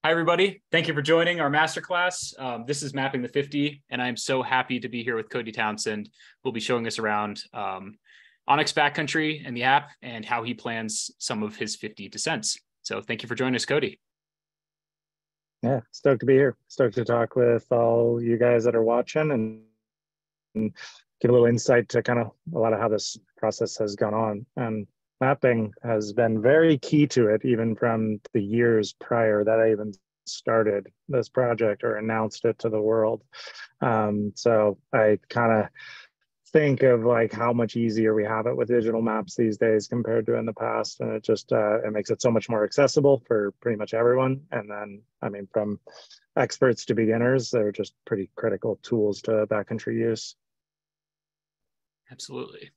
Hi, everybody. Thank you for joining our masterclass. This is Mapping the 50, and I'm so happy to be here with Cody Townsend, who will be showing us around onX Backcountry and the app and how he plans some of his 50 descents. So thank you for joining us, Cody. Yeah, stoked to be here. Stoked to talk with all you guys that are watching and give a little insight to kind of a lot of how this process has gone on. And mapping has been very key to it, even from the years prior that I even started this project or announced it to the world. So I kind of think of like how much easier we have it with digital maps these days compared to in the past, and it just it makes it so much more accessible for pretty much everyone. And then I mean, from experts to beginners, they're just pretty critical tools to backcountry use. Absolutely.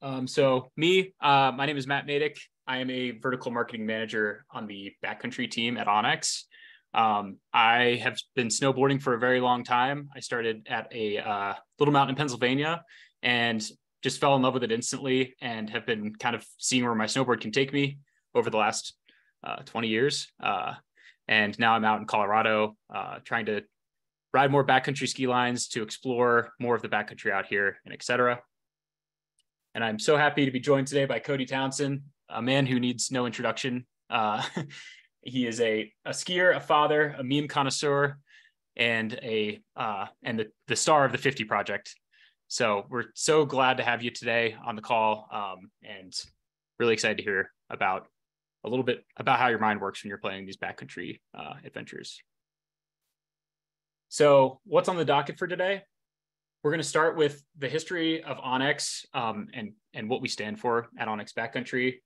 My name is Matt Natick. I am a vertical marketing manager on the backcountry team at onX. I have been snowboarding for a very long time. I started at a little mountain in Pennsylvania and just fell in love with it instantly, and have been kind of seeing where my snowboard can take me over the last 20 years. And now I'm out in Colorado trying to ride more backcountry ski lines to explore more of the backcountry out here, and etc. And I'm so happy to be joined today by Cody Townsend, a man who needs no introduction. He is a skier, a father, a meme connoisseur, and the star of the 50 project. So we're so glad to have you today on the call, and really excited to hear a little bit about how your mind works when you're planning these backcountry adventures. So what's on the docket for today? We're going to start with the history of onX and what we stand for at onX Backcountry.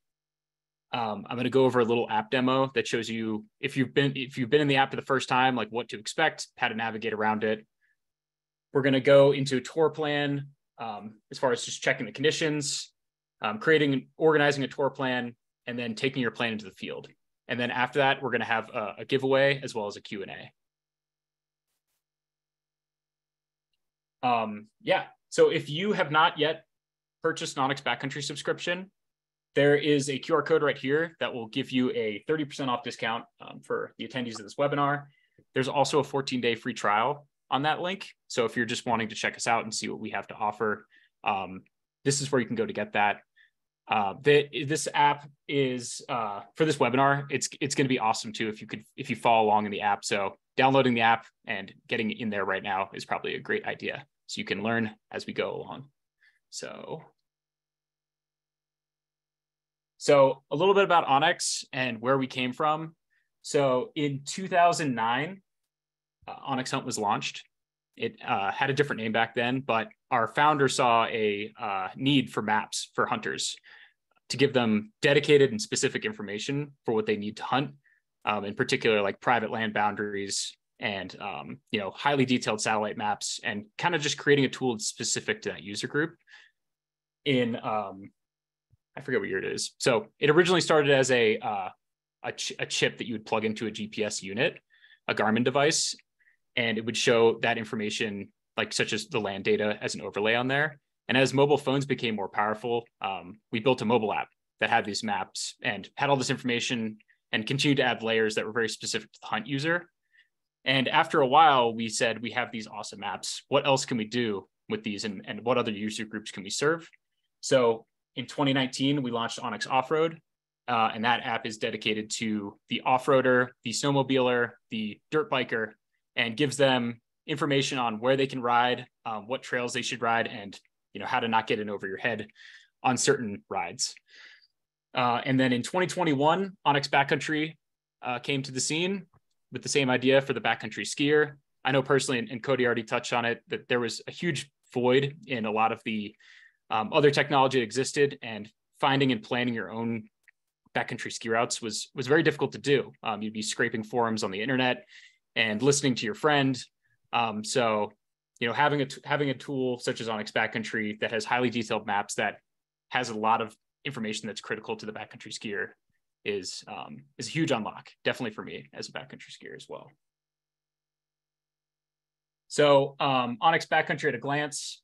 I'm going to go over a little app demo that shows you, if you've been in the app for the first time, like what to expect, how to navigate around it. We're going to go into a tour plan as far as just checking the conditions, organizing a tour plan, and then taking your plan into the field. And then after that, we're going to have a giveaway as well as a Q&A. So if you have not yet purchased an onX Backcountry subscription, there is a QR code right here that will give you a 30% off discount for the attendees of this webinar. There's also a 14-day free trial on that link. So if you're just wanting to check us out and see what we have to offer, this is where you can go to get that. This app is for this webinar. It's going to be awesome too if you follow along in the app. So downloading the app and getting in there right now is probably a great idea. So you can learn as we go along. So a little bit about onX and where we came from. So in 2009, onX Hunt was launched. It had a different name back then, but our founder saw a need for maps for hunters to give them dedicated and specific information for what they need to hunt, in particular like private land boundaries and highly detailed satellite maps, and kind of just creating a tool specific to that user group. I forget what year it is. So it originally started as a chip that you would plug into a GPS unit, a Garmin device, and it would show that information, like such as the land data, as an overlay on there. And as mobile phones became more powerful, we built a mobile app that had these maps and had all this information and continued to add layers that were very specific to the hunt user. And after a while, we said, we have these awesome maps. What else can we do with these, and what other user groups can we serve? So in 2019, we launched onX Off-Road, and that app is dedicated to the off-roader, the snowmobiler, the dirt biker, and gives them information on where they can ride, what trails they should ride, and how to not get in over your head on certain rides. And then in 2021, onX Backcountry came to the scene with the same idea for the backcountry skier. I know personally, and Cody already touched on it, that there was a huge void in a lot of the other technology that existed, and finding and planning your own backcountry ski routes was very difficult to do. You'd be scraping forums on the internet and listening to your friend. So having a tool such as onX Backcountry that has highly detailed maps, that has a lot of information that's critical to the backcountry skier, is a huge unlock, definitely for me as a backcountry skier as well. So onX Backcountry at a glance.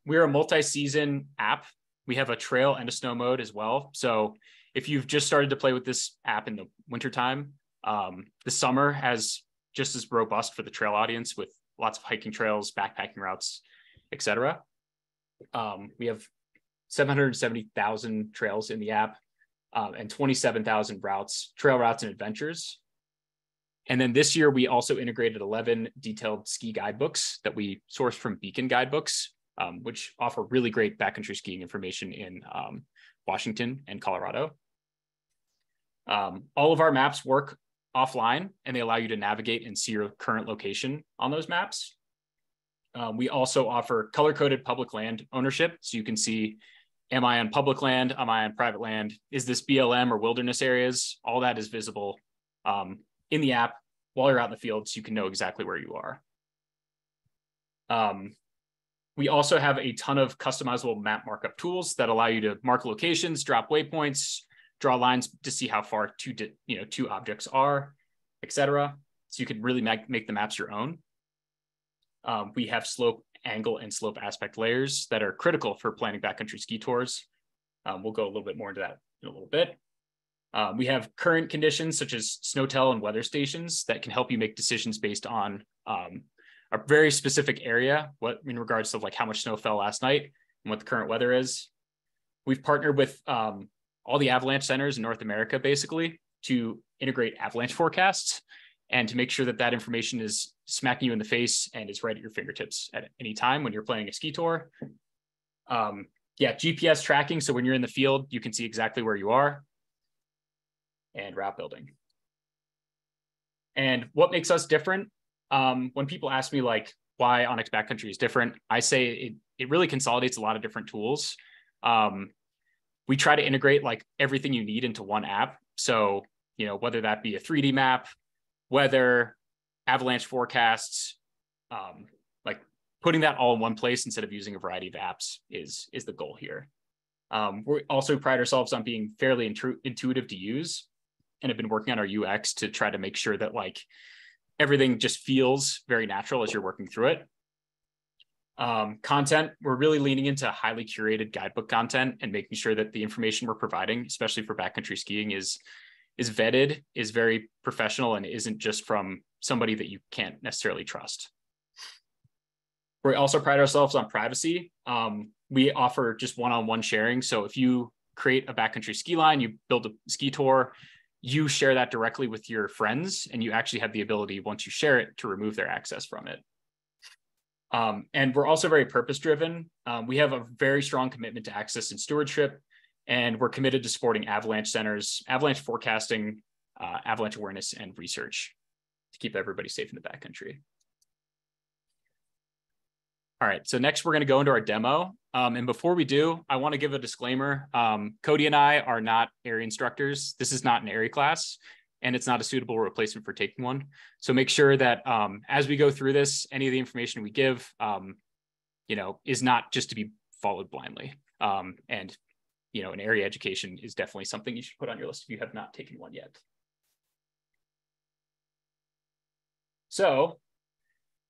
We're a multi-season app. We have a trail and a snow mode as well. So if you've just started to play with this app in the wintertime, The summer has just as robust for the trail audience with lots of hiking trails, backpacking routes, etc. We have 770,000 trails in the app and 27,000 trail routes and adventures. And then this year, we also integrated 11 detailed ski guidebooks that we sourced from Beacon Guidebooks, which offer really great backcountry skiing information in Washington and Colorado. All of our maps work offline, and they allow you to navigate and see your current location on those maps. We also offer color-coded public land ownership, so you can see, am I on public land? Am I on private land? Is this BLM or wilderness areas? All that is visible in the app while you're out in the field, so you can know exactly where you are. We also have a ton of customizable map markup tools that allow you to mark locations, drop waypoints, draw lines to see how far two objects are, etc. So you can really make the maps your own. We have slope, angle, and slope aspect layers that are critical for planning backcountry ski tours. We'll go a little bit more into that in a little bit. We have current conditions such as snowtel and weather stations that can help you make decisions based on a very specific area, in regards to like how much snow fell last night and what the current weather is. We've partnered with all the avalanche centers in North America, basically, to integrate avalanche forecasts and to make sure that that information is smacking you in the face and is right at your fingertips at any time when you're planning a ski tour. GPS tracking, so when you're in the field, you can see exactly where you are. And route building. And what makes us different? When people ask me like why onX Backcountry is different, I say it really consolidates a lot of different tools. We try to integrate like everything you need into one app. So, whether that be a 3D map, weather, avalanche forecasts, like putting that all in one place instead of using a variety of apps is the goal here. We also pride ourselves on being fairly intuitive to use, and have been working on our UX to try to make sure that like everything just feels very natural as you're working through it. Content, we're really leaning into highly curated guidebook content and making sure that the information we're providing, especially for backcountry skiing, is vetted, is very professional, and isn't just from somebody that you can't necessarily trust. We also pride ourselves on privacy. We offer just one-on-one sharing. So if you create a backcountry ski line, you build a ski tour, you share that directly with your friends, and you actually have the ability, once you share it, to remove their access from it. And we're also very purpose-driven. We have a very strong commitment to access and stewardship, and we're committed to supporting avalanche centers, avalanche forecasting, avalanche awareness, and research to keep everybody safe in the backcountry. All right, so next we're going to go into our demo. And before we do, I want to give a disclaimer. Cody and I are not area instructors. This is not an area class, and it's not a suitable replacement for taking one. So make sure that as we go through this, any of the information we give, is not just to be followed blindly. And an area education is definitely something you should put on your list if you have not taken one yet. So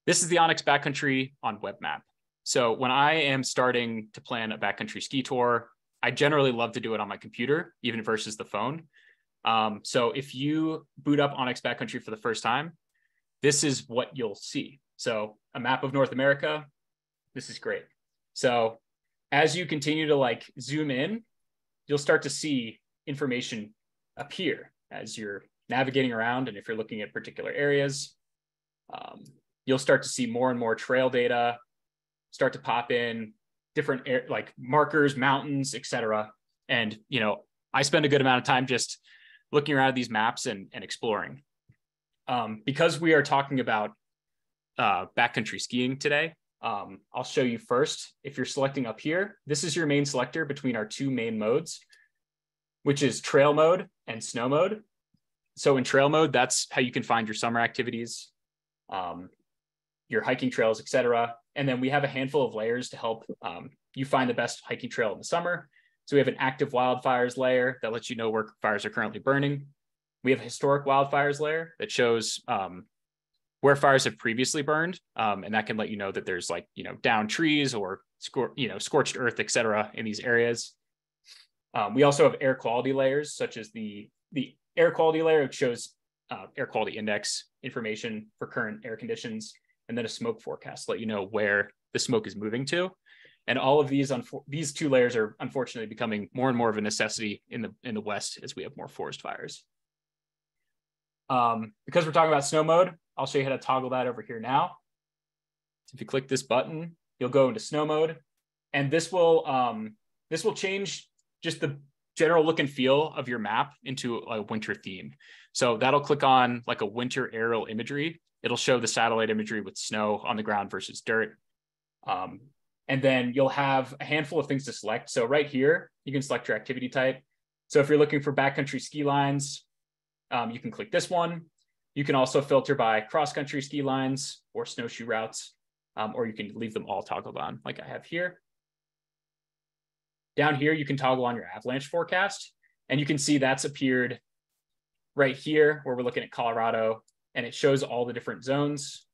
this is the onX Backcountry on web map. So when I am starting to plan a backcountry ski tour, I generally love to do it on my computer, even versus the phone. So if you boot up onX Backcountry for the first time, this is what you'll see. So a map of North America, this is great. So as you continue to like zoom in, you'll start to see information appear as you're navigating around. And if you're looking at particular areas, you'll start to see more and more trail data start to pop in, different like markers, mountains, etc. And I spend a good amount of time just looking around at these maps and exploring. Because we are talking about backcountry skiing today, I'll show you first. If you're selecting up here, this is your main selector between our two main modes, which is trail mode and snow mode. So in trail mode, that's how you can find your summer activities, your hiking trails, etc. And then we have a handful of layers to help you find the best hiking trail in the summer. So we have an active wildfires layer that lets you know where fires are currently burning. We have a historic wildfires layer that shows where fires have previously burned. And that can let you know that there's like, downed trees or scorched earth, etc. in these areas. We also have air quality layers, such as the air quality layer, which shows air quality index information for current air conditions, and then a smoke forecast to let you know where the smoke is moving to. And all of these two layers are unfortunately becoming more and more of a necessity in the West as we have more forest fires. Because we're talking about snow mode, I'll show you how to toggle that over here now. So if you click this button, you'll go into snow mode, and this will change just the general look and feel of your map into a winter theme. So that'll click on like a winter aerial imagery. It'll show the satellite imagery with snow on the ground versus dirt. And then you'll have a handful of things to select. So right here, you can select your activity type. So if you're looking for backcountry ski lines, you can click this one. You can also filter by cross-country ski lines or snowshoe routes, or you can leave them all toggled on like I have here. Down here, you can toggle on your avalanche forecast, and you can see that's appeared right here where we're looking at Colorado, and it shows all the different zones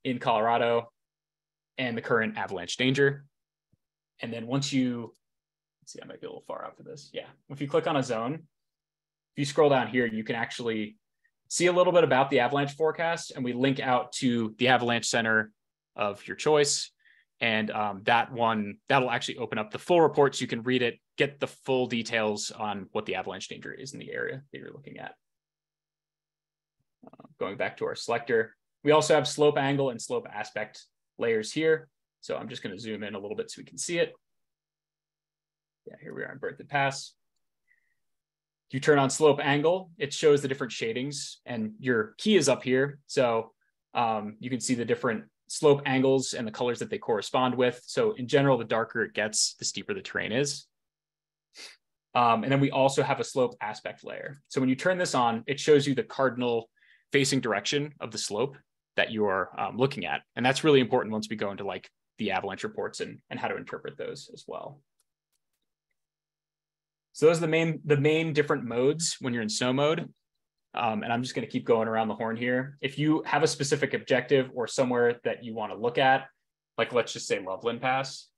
in Colorado and the current avalanche danger. And then once you, let's see, I might be a little far out for this. Yeah, if you click on a zone, if you scroll down here, you can actually see a little bit about the avalanche forecast, and we link out to the avalanche center of your choice. And that'll actually open up the full report so you can read it, get the full details on what the avalanche danger is in the area that you're looking at. Going back to our selector, we also have slope angle and slope aspect layers here. So I'm just going to zoom in a little bit so we can see it. Yeah, here we are in Berthoud Pass. If you turn on slope angle, it shows the different shadings, and your key is up here. So you can see the different slope angles and the colors that they correspond with. So in general, the darker it gets, the steeper the terrain is. And then we also have a slope aspect layer. So when you turn this on, it shows you the cardinal facing direction of the slope that you are looking at. And that's really important once we go into like the avalanche reports and how to interpret those as well. So those are the main different modes when you're in snow mode. And I'm just going to keep going around the horn here. If you have a specific objective or somewhere that you want to look at, like let's just say Loveland Pass,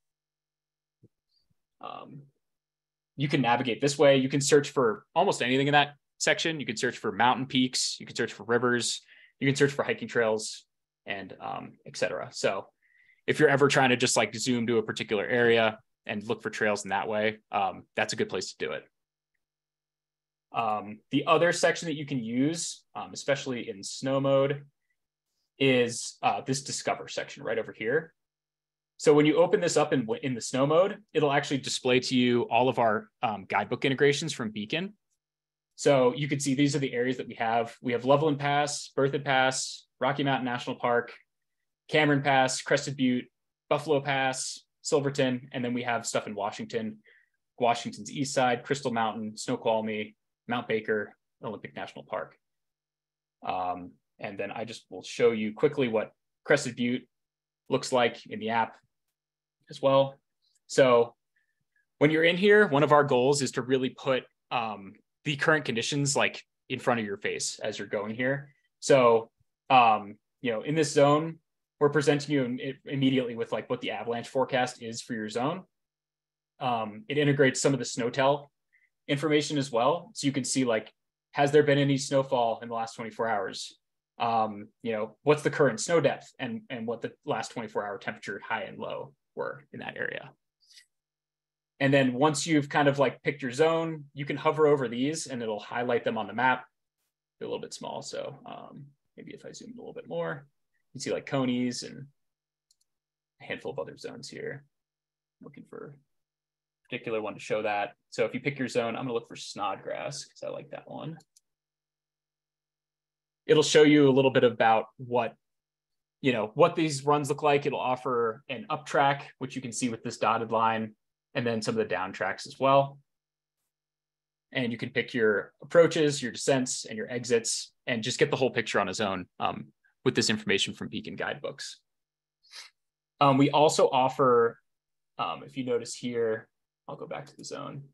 you can navigate this way. You can search for almost anything in that section. You can search for mountain peaks, you can search for rivers, you can search for hiking trails, and etc. So if you're ever trying to just like zoom to a particular area and look for trails in that way, that's a good place to do it. The other section that you can use, especially in snow mode, is this discover section right over here. So when you open this up in the snow mode, it'll actually display to you all of our guidebook integrations from Beacon. So you can see these are the areas that we have. We have Loveland Pass, Berthoud Pass, Rocky Mountain National Park, Cameron Pass, Crested Butte, Buffalo Pass, Silverton, and then we have stuff in Washington, Washington's east side, Crystal Mountain, Snoqualmie, Mount Baker, Olympic National Park. And then I just will show you quickly what Crested Butte looks like in the app as well. So when you're in here, one of our goals is to really put the current conditions like in front of your face as you're going here. So, in this zone, we're presenting you immediately with like what the avalanche forecast is for your zone. It integrates some of the SnowTel information as well. So you can see like, has there been any snowfall in the last 24 hours? What's the current snow depth and what the last 24-hour temperature high and low were in that area. And then once you've kind of like picked your zone, you can hover over these and it'll highlight them on the map. They're a little bit small. So maybe if I zoom a little bit more, you can see like conies and a handful of other zones here. I'm looking for a particular one to show that. So if you pick your zone, I'm gonna look for Snodgrass because I like that one. It'll show you a little bit about what these runs look like. It'll offer an up track, which you can see with this dotted line, and then some of the down tracks as well. And you can pick your approaches, your descents, and your exits, and just get the whole picture on its own with this information from Beacon guidebooks. We also offer, if you notice here, I'll go back to the zone.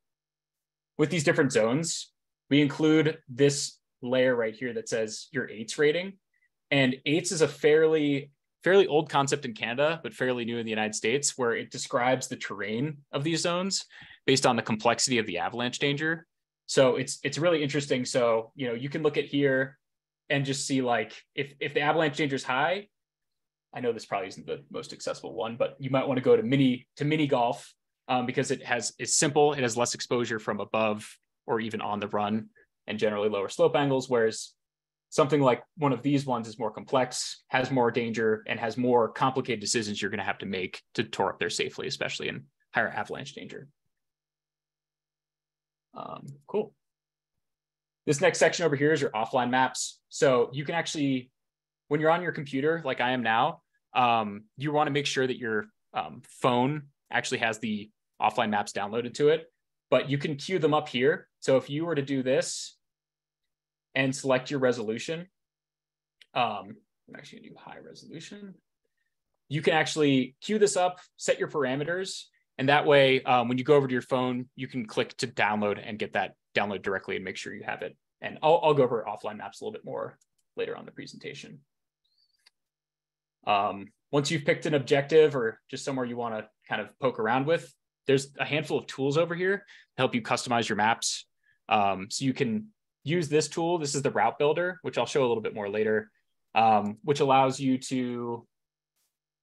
With these different zones, we include this layer right here that says your AITS rating. And AITS is a fairly old concept in Canada, but fairly new in the United States, where it describes the terrain of these zones based on the complexity of the avalanche danger. So it's really interesting. So, you can look at here, and just see like if the avalanche danger is high. I know this probably isn't the most accessible one, but you might want to go to mini golf because it's simple. It has less exposure from above or even on the run and generally lower slope angles. Whereas something like one of these ones is more complex, has more danger, and has more complicated decisions you're going to have to make to tour up there safely, especially in higher avalanche danger. Cool. This next section over here is your offline maps. So you can actually, when you're on your computer, like I am now, you want to make sure that your phone actually has the offline maps downloaded to it, but you can queue them up here. So if you were to do this and select your resolution, I'm actually gonna do high resolution. You can actually queue this up, set your parameters, and that way, when you go over to your phone, you can click to download and get that download directly and make sure you have it. And I'll go over offline maps a little bit more later on the presentation. Once you've picked an objective or just somewhere you want to kind of poke around with, there's a handful of tools over here to help you customize your maps. So you can use this tool. This is the route builder, which I'll show a little bit more later, which allows you to,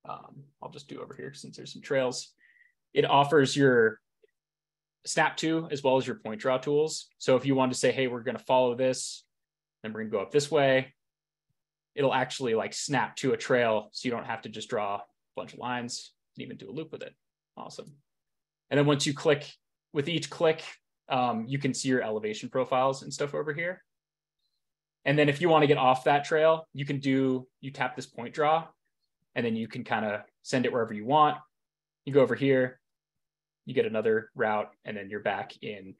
I'll just do over here since there's some trails. It offers your snap to as well as your point draw tools. So if you want to say, hey, we're going to follow this, then we're going to go up this way, it'll actually like snap to a trail. So you don't have to just draw a bunch of lines and even do a loop with it. Awesome. And then once you click, with each click, you can see your elevation profiles and stuff over here. And then if you want to get off that trail, you tap this point draw, and then you can kind of send it wherever you want. You go over here, you get another route, and then you're back in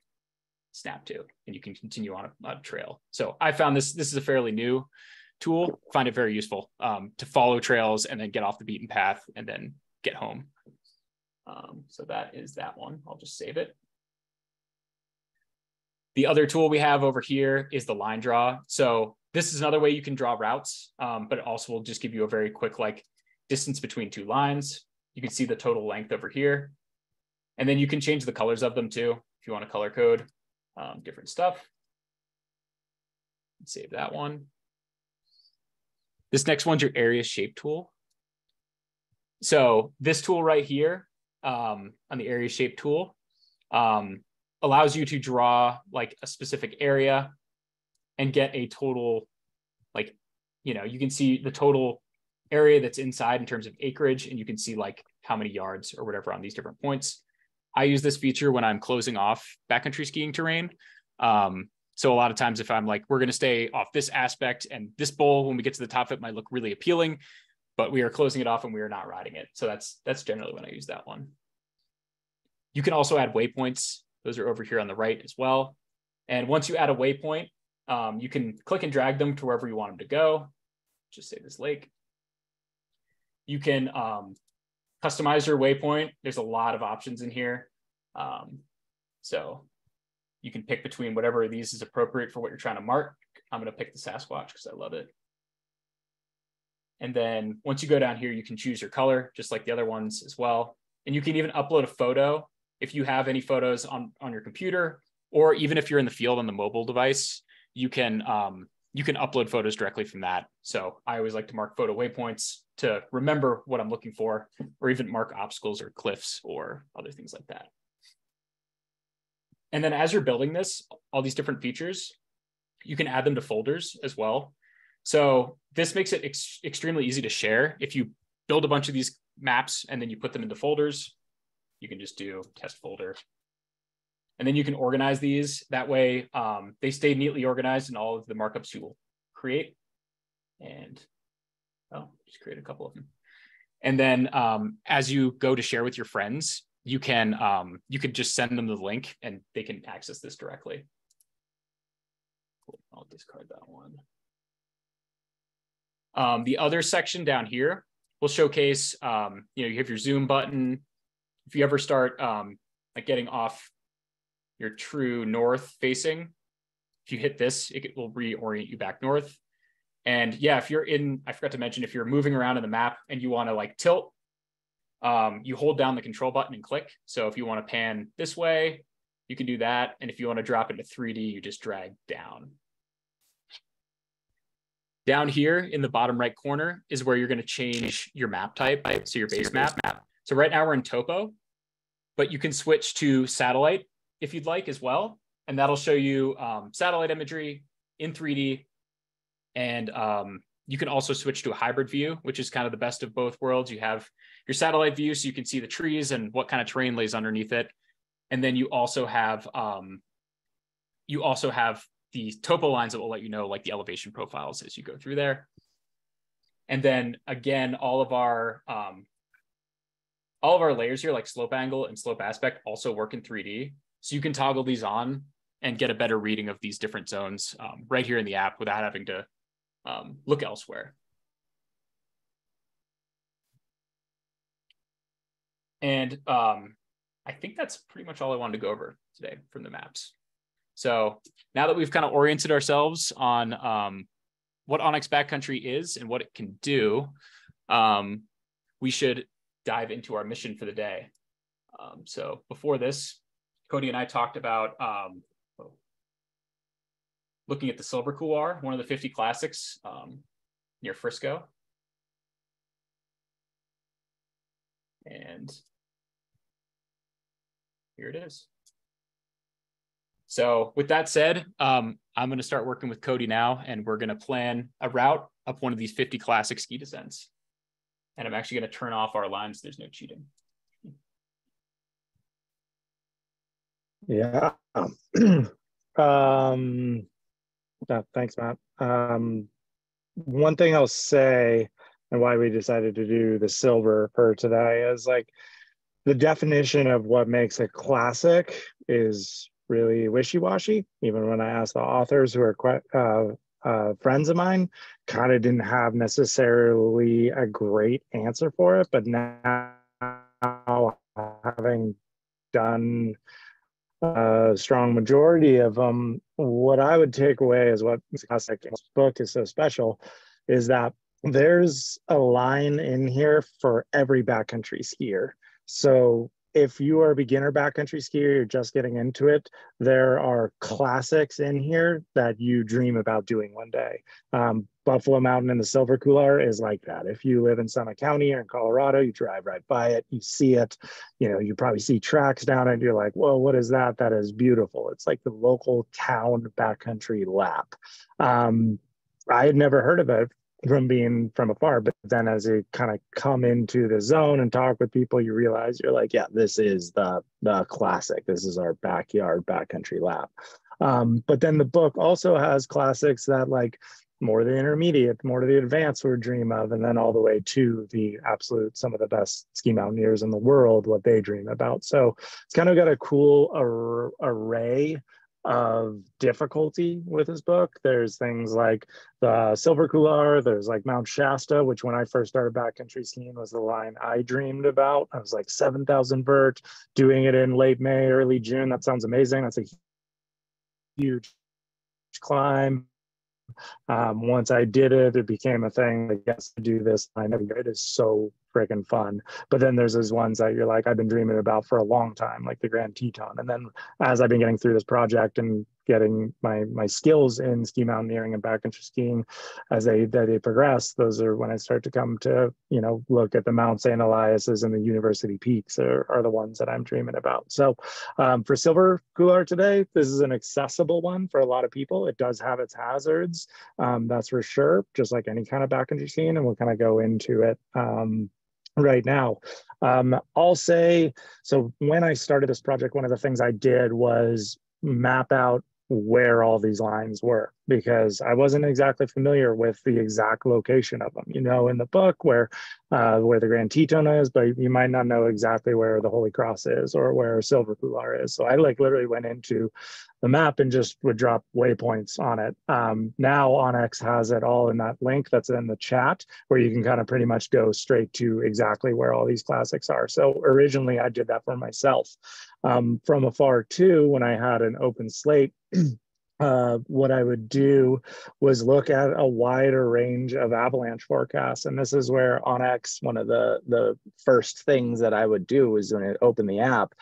snap to, and you can continue on a trail. So I found this is a fairly new tool, find it very useful to follow trails and then get off the beaten path and then get home. So that is that one. I'll just save it. The other tool we have over here is the line draw. So this is another way you can draw routes, but it also will just give you a very quick like distance between two lines. You can see the total length over here. And then you can change the colors of them too, if you want to color code different stuff. Save that one. This next one's your area shape tool. So this tool right here on the area shape tool allows you to draw like a specific area and get a total, like, you can see the total area that's inside in terms of acreage, and you can see like how many yards or whatever on these different points. I use this feature when I'm closing off backcountry skiing terrain. So a lot of times if I'm like, we're going to stay off this aspect and this bowl, when we get to the top of it might look really appealing, but we are closing it off and we are not riding it. So that's generally when I use that one. You can also add waypoints. Those are over here on the right as well. And once you add a waypoint, you can click and drag them to wherever you want them to go. Just say this lake. You can customize your waypoint. There's a lot of options in here. So you can pick between whatever of these is appropriate for what you're trying to mark. I'm going to pick the Sasquatch because I love it. And then once you go down here, you can choose your color, just like the other ones as well. And you can even upload a photo if you have any photos on your computer, or even if you're in the field on the mobile device, you can upload photos directly from that. So I always like to mark photo waypoints to remember what I'm looking for, or even mark obstacles or cliffs or other things like that. And then as you're building this, all these different features, you can add them to folders as well. So this makes it extremely easy to share. If you build a bunch of these maps and then you put them into folders, you can just do test folder. And then you can organize these. That way they stay neatly organized in all of the markups you will create. And just create a couple of them. And then as you go to share with your friends, you can just send them the link and they can access this directly. Cool. I'll discard that one. The other section down here will showcase, you have your zoom button. If you ever start like getting off your true north facing, if you hit this, it will reorient you back north. And yeah, if you're I forgot to mention, if you're moving around in the map and you want to like tilt, you hold down the control button and click. So if you want to pan this way, you can do that. And if you want to drop into 3D, you just drag down. Down here in the bottom right corner is where you're going to change your map type, so your base map. So right now we're in topo, but you can switch to satellite if you'd like as well. And that'll show you satellite imagery in 3D. And you can also switch to a hybrid view, which is kind of the best of both worlds. You have your satellite view, so you can see the trees and what kind of terrain lays underneath it. And then you also have the topo lines that will let you know like the elevation profiles as you go through there. And then again, all of our layers here, like slope angle and slope aspect, also work in 3D. So you can toggle these on and get a better reading of these different zones right here in the app without having to look elsewhere. And I think that's pretty much all I wanted to go over today from the maps. So now that we've kind of oriented ourselves on what onX Backcountry is and what it can do, we should dive into our mission for the day. So before this, Cody and I talked about looking at the Silver Couloir, one of the 50 classics near Frisco. And here it is. So with that said, I'm going to start working with Cody now, and we're going to plan a route up one of these 50 classic ski descents. And I'm actually going to turn off our lines. There's no cheating. Yeah. Thanks, Matt. One thing I'll say, and why we decided to do the silver for today, is like the definition of what makes a classic is really wishy-washy. Even when I asked the authors, who are quite friends of mine, kind of didn't have necessarily a great answer for it. But now, having done a strong majority of them, what I would take away is what makes a classic book is so special is that there's a line in here for every backcountry skier. So if you are a beginner backcountry skier, you're just getting into it, there are classics in here that you dream about doing one day. Buffalo Mountain in the Silver Couloir is like that. If you live in Summit County or in Colorado, you drive right by it, you see it, you know, you probably see tracks down it, you're like, whoa, what is that? That is beautiful. It's like the local town backcountry lap. I had never heard of it from being from afar, but then as you kind of come into the zone and talk with people, you realize you're like, yeah, this is the classic. This is our backyard backcountry lap. But then the book also has classics that like more to the intermediate, more to the advanced would dream of, and then all the way to the absolute, some of the best ski mountaineers in the world, what they dream about. So it's kind of got a cool array of difficulty with his book. There's things like the Silver Couloir, there's like Mount Shasta, which when I first started backcountry skiing was the line I dreamed about. I was like 7,000 vert, doing it in late May, early June. That sounds amazing. That's a huge climb. Once I did it, it became a thing. I guess to do this, I know it is so freaking fun. But then there's those ones that you're like, I've been dreaming about for a long time, like the Grand Teton. And then as I've been getting through this project and getting my skills in ski mountaineering and backcountry skiing as they progress, those are when I start to come to, you know, look at the Mount St. Elias's and the University Peaks are the ones that I'm dreaming about. So for Silver Couloir today, this is an accessible one for a lot of people. It does have its hazards, that's for sure, just like any kind of backcountry skiing, and we'll kind of go into it right now. I'll say, so when I started this project, one of the things I did was map out where all these lines were, because I wasn't exactly familiar with the exact location of them. You know, in the book where the Grand Teton is, but you might not know exactly where the Holy Cross is or where Silver Couloir is. So I like literally went into the map and just would drop waypoints on it. Now onX has it all in that link that's in the chat, where you can kind of pretty much go straight to exactly where all these classics are. So originally I did that for myself. From afar too, when I had an open slate, what I would do was look at a wider range of avalanche forecasts. And this is where onX, one of the first things that I would do is when I open the app,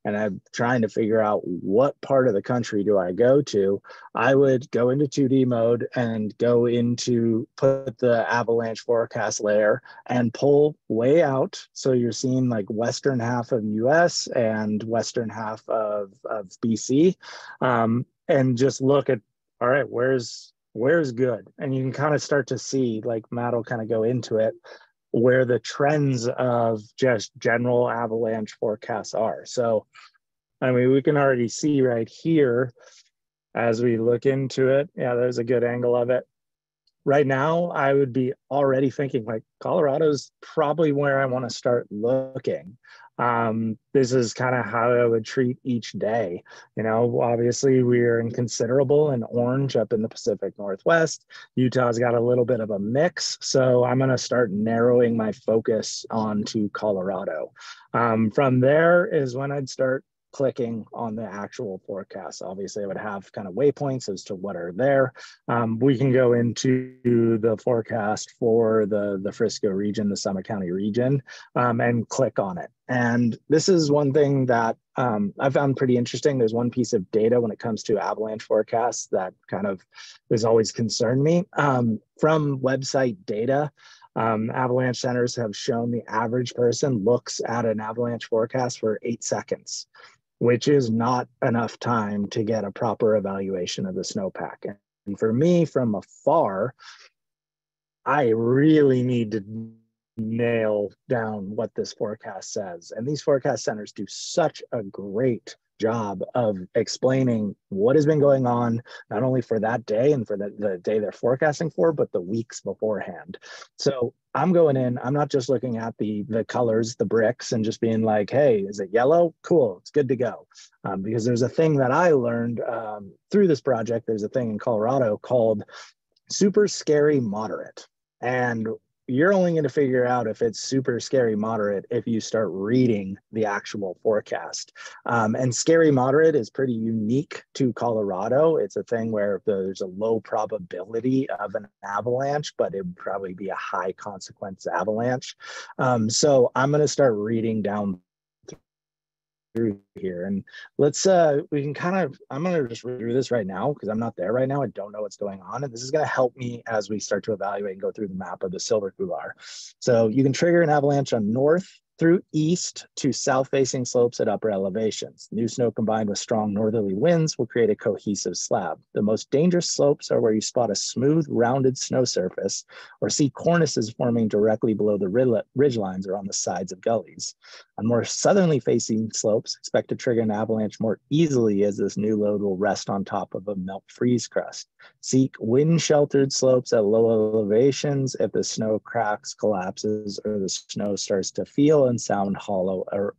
and I'm trying to figure out what part of the country do I go to, I would go into 2D mode and go into put the avalanche forecast layer and pull way out. So you're seeing like western half of US and western half of BC, and just look at, all right, where's good? And you can kind of start to see, like Matt will kind of go into it, where the trends of just general avalanche forecasts are. So, I mean, we can already see right here as we look into it. Yeah, there's a good angle of it. Right now, I would be already thinking like Colorado's probably where I want to start looking. This is kind of how I would treat each day. You know, obviously we're in considerable and orange up in the Pacific Northwest. Utah's got a little bit of a mix. So I'm going to start narrowing my focus onto Colorado. From there is when I'd start clicking on the actual forecast. Obviously, I would have kind of waypoints as to what are there. We can go into the forecast for the Frisco region, the Summit County region, and click on it. And this is one thing that I found pretty interesting. There's one piece of data when it comes to avalanche forecasts that kind of has always concerned me. From website data, avalanche centers have shown the average person looks at an avalanche forecast for 8 seconds, which is not enough time to get a proper evaluation of the snowpack. And for me, from afar, I really need to nail down what this forecast says. And these forecast centers do such a great job of explaining what has been going on, not only for that day and for the day they're forecasting for, but the weeks beforehand. So I'm going in, I'm not just looking at the colors, the bricks, and just being like, hey, is it yellow? Cool, it's good to go. Because there's a thing that I learned through this project. There's a thing in Colorado called super scary moderate. And you're only going to figure out if it's super scary moderate if you start reading the actual forecast. And scary moderate is pretty unique to Colorado. It's a thing where there's a low probability of an avalanche, but it would probably be a high consequence avalanche. So I'm going to start reading down through here, and let's we can kind of, I'm going to just read through this right now because I'm not there right now. I don't know what's going on, and this is going to help me as we start to evaluate and go through the map of the silver couloir. So you can trigger an avalanche on north through east to south facing slopes at upper elevations. New snow combined with strong northerly winds will create a cohesive slab. The most dangerous slopes are where you spot a smooth, rounded snow surface or see cornices forming directly below the ridge lines or on the sides of gullies. On more southerly facing slopes, expect to trigger an avalanche more easily as this new load will rest on top of a melt freeze crust. Seek wind-sheltered slopes at low elevations if the snow cracks, collapses, or the snow starts to feel and sound hollow or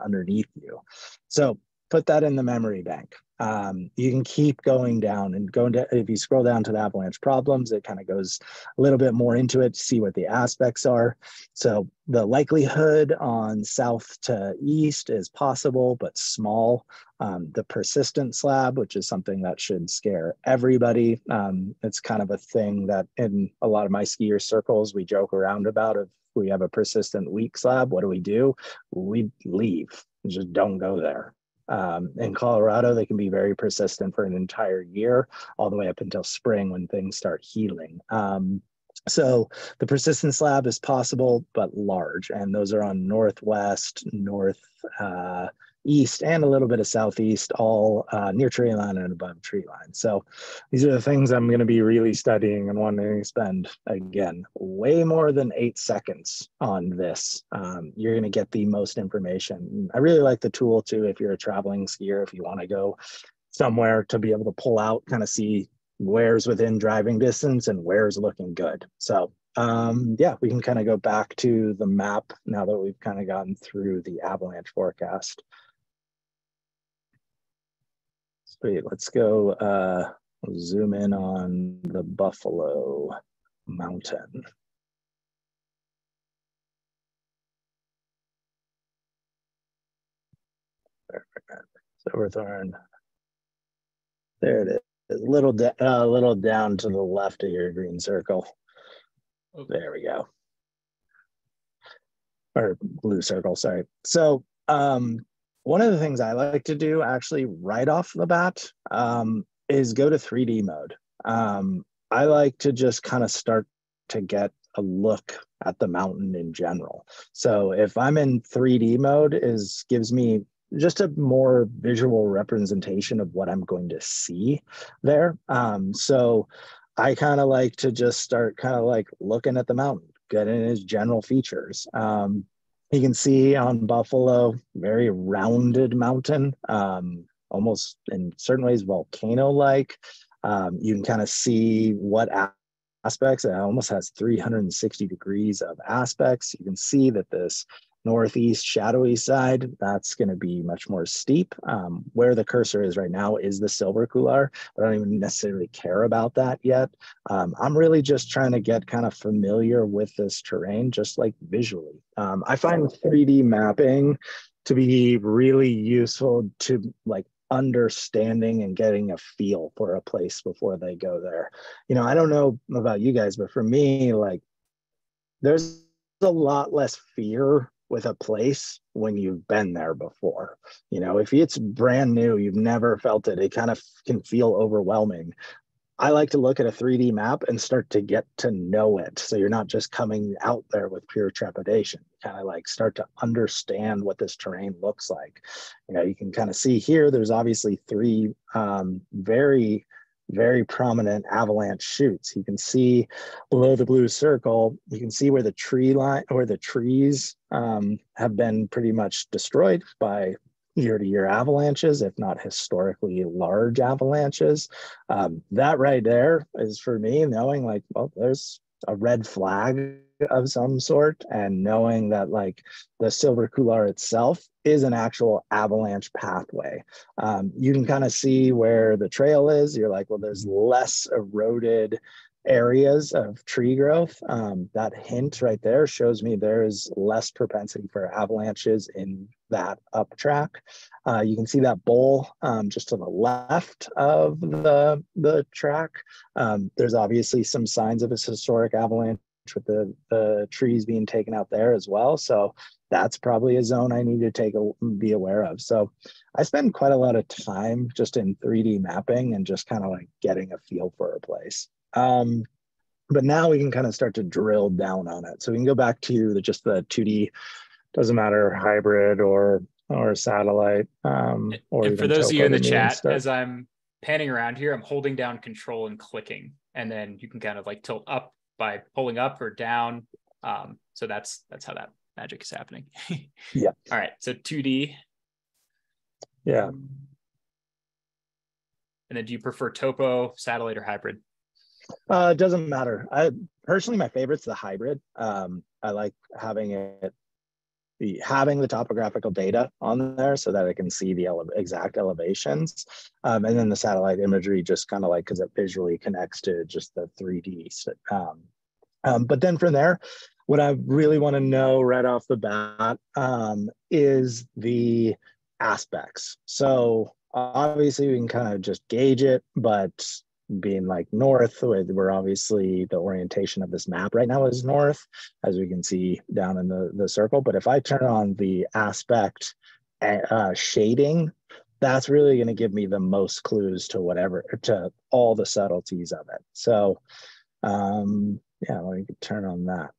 underneath you. So put that in the memory bank. You can keep going down and going to, if you scroll down to the avalanche problems, it kind of goes a little bit more into it to see what the aspects are. So the likelihood on south to east is possible, but small. The persistent slab, which is something that should scare everybody. It's kind of a thing that in a lot of my skier circles, we joke around about. If we have a persistent weak slab, what do? We leave, just don't go there. In Colorado, they can be very persistent for an entire year, all the way up until spring when things start healing. So the persistent slab is possible, but large, and those are on northwest, north, east, and a little bit of southeast, all near tree line and above tree line. So these are the things I'm going to be really studying and wanting to spend, again, way more than 8 seconds on this. You're going to get the most information. I really like the tool too if you're a traveling skier, if you want to go somewhere to be able to pull out, kind of see where's within driving distance and where's looking good. So yeah, we can kind of go back to the map now that we've kind of gotten through the avalanche forecast. Sweet, let's go zoom in on the Buffalo Mountain. Silverthorne. There it is. A little down to the left of your green circle. There we go. Or blue circle, sorry. So One of the things I like to do actually right off the bat is go to 3D mode. I like to just kind of start to get a look at the mountain in general. So if I'm in 3D mode, gives me just a more visual representation of what I'm going to see there. So I kind of like to just start kind of like looking at the mountain, getting its general features. You can see on Buffalo, very rounded mountain, almost in certain ways volcano-like. You can kind of see what aspects. It almost has 360 degrees of aspects. You can see that this northeast shadowy side, that's going to be much more steep. Where the cursor is right now is the silver couloir, but I don't even necessarily care about that yet. I'm really just trying to get kind of familiar with this terrain, just like visually. I find 3D mapping to be really useful to like understanding and getting a feel for a place before they go there. You know, I don't know about you guys, but for me, like there's a lot less fear with a place when you've been there before. You know, if it's brand new, you've never felt it, it kind of can feel overwhelming. I like to look at a 3D map and start to get to know it. So you're not just coming out there with pure trepidation. You kind of like start to understand what this terrain looks like. You know, you can kind of see here, there's obviously three very, very prominent avalanche chutes. You can see below the blue circle, you can see where the tree line or the trees have been pretty much destroyed by year-to-year avalanches, if not historically large avalanches. That right there is for me knowing like, well, there's a red flag of some sort, and knowing that like the silver couloir itself is an actual avalanche pathway. You can kind of see where the trail is. You're like, well, there's less eroded areas of tree growth. That hint right there shows me there is less propensity for avalanches in that up track. You can see that bowl just to the left of the track. There's obviously some signs of a historic avalanche with the trees being taken out there as well. So that's probably a zone I need to be aware of. So I spend quite a lot of time just in 3D mapping and just kind of like getting a feel for a place. But now we can kind of start to drill down on it. So we can go back to just the 2D, doesn't matter, hybrid or satellite, or and for even those of you in the topo chat, as I'm panning around here, I'm holding down control and clicking, and then you can kind of like tilt up by pulling up or down. So that's how that magic is happening. Yeah. All right. So 2D. Yeah. And then do you prefer topo, satellite, or hybrid? It doesn't matter. I personally, my favorite's the hybrid. I like having the topographical data on there so that I can see the exact elevations. And then the satellite imagery just kind of like, because it visually connects to just the 3D. But then from there, what I really want to know right off the bat is the aspects. So obviously we can kind of just gauge it, but being like north, we're obviously the orientation of this map right now is north, as we can see down in the circle. But if I turn on the aspect shading, that's really going to give me the most clues to all the subtleties of it. So yeah, we can turn on that.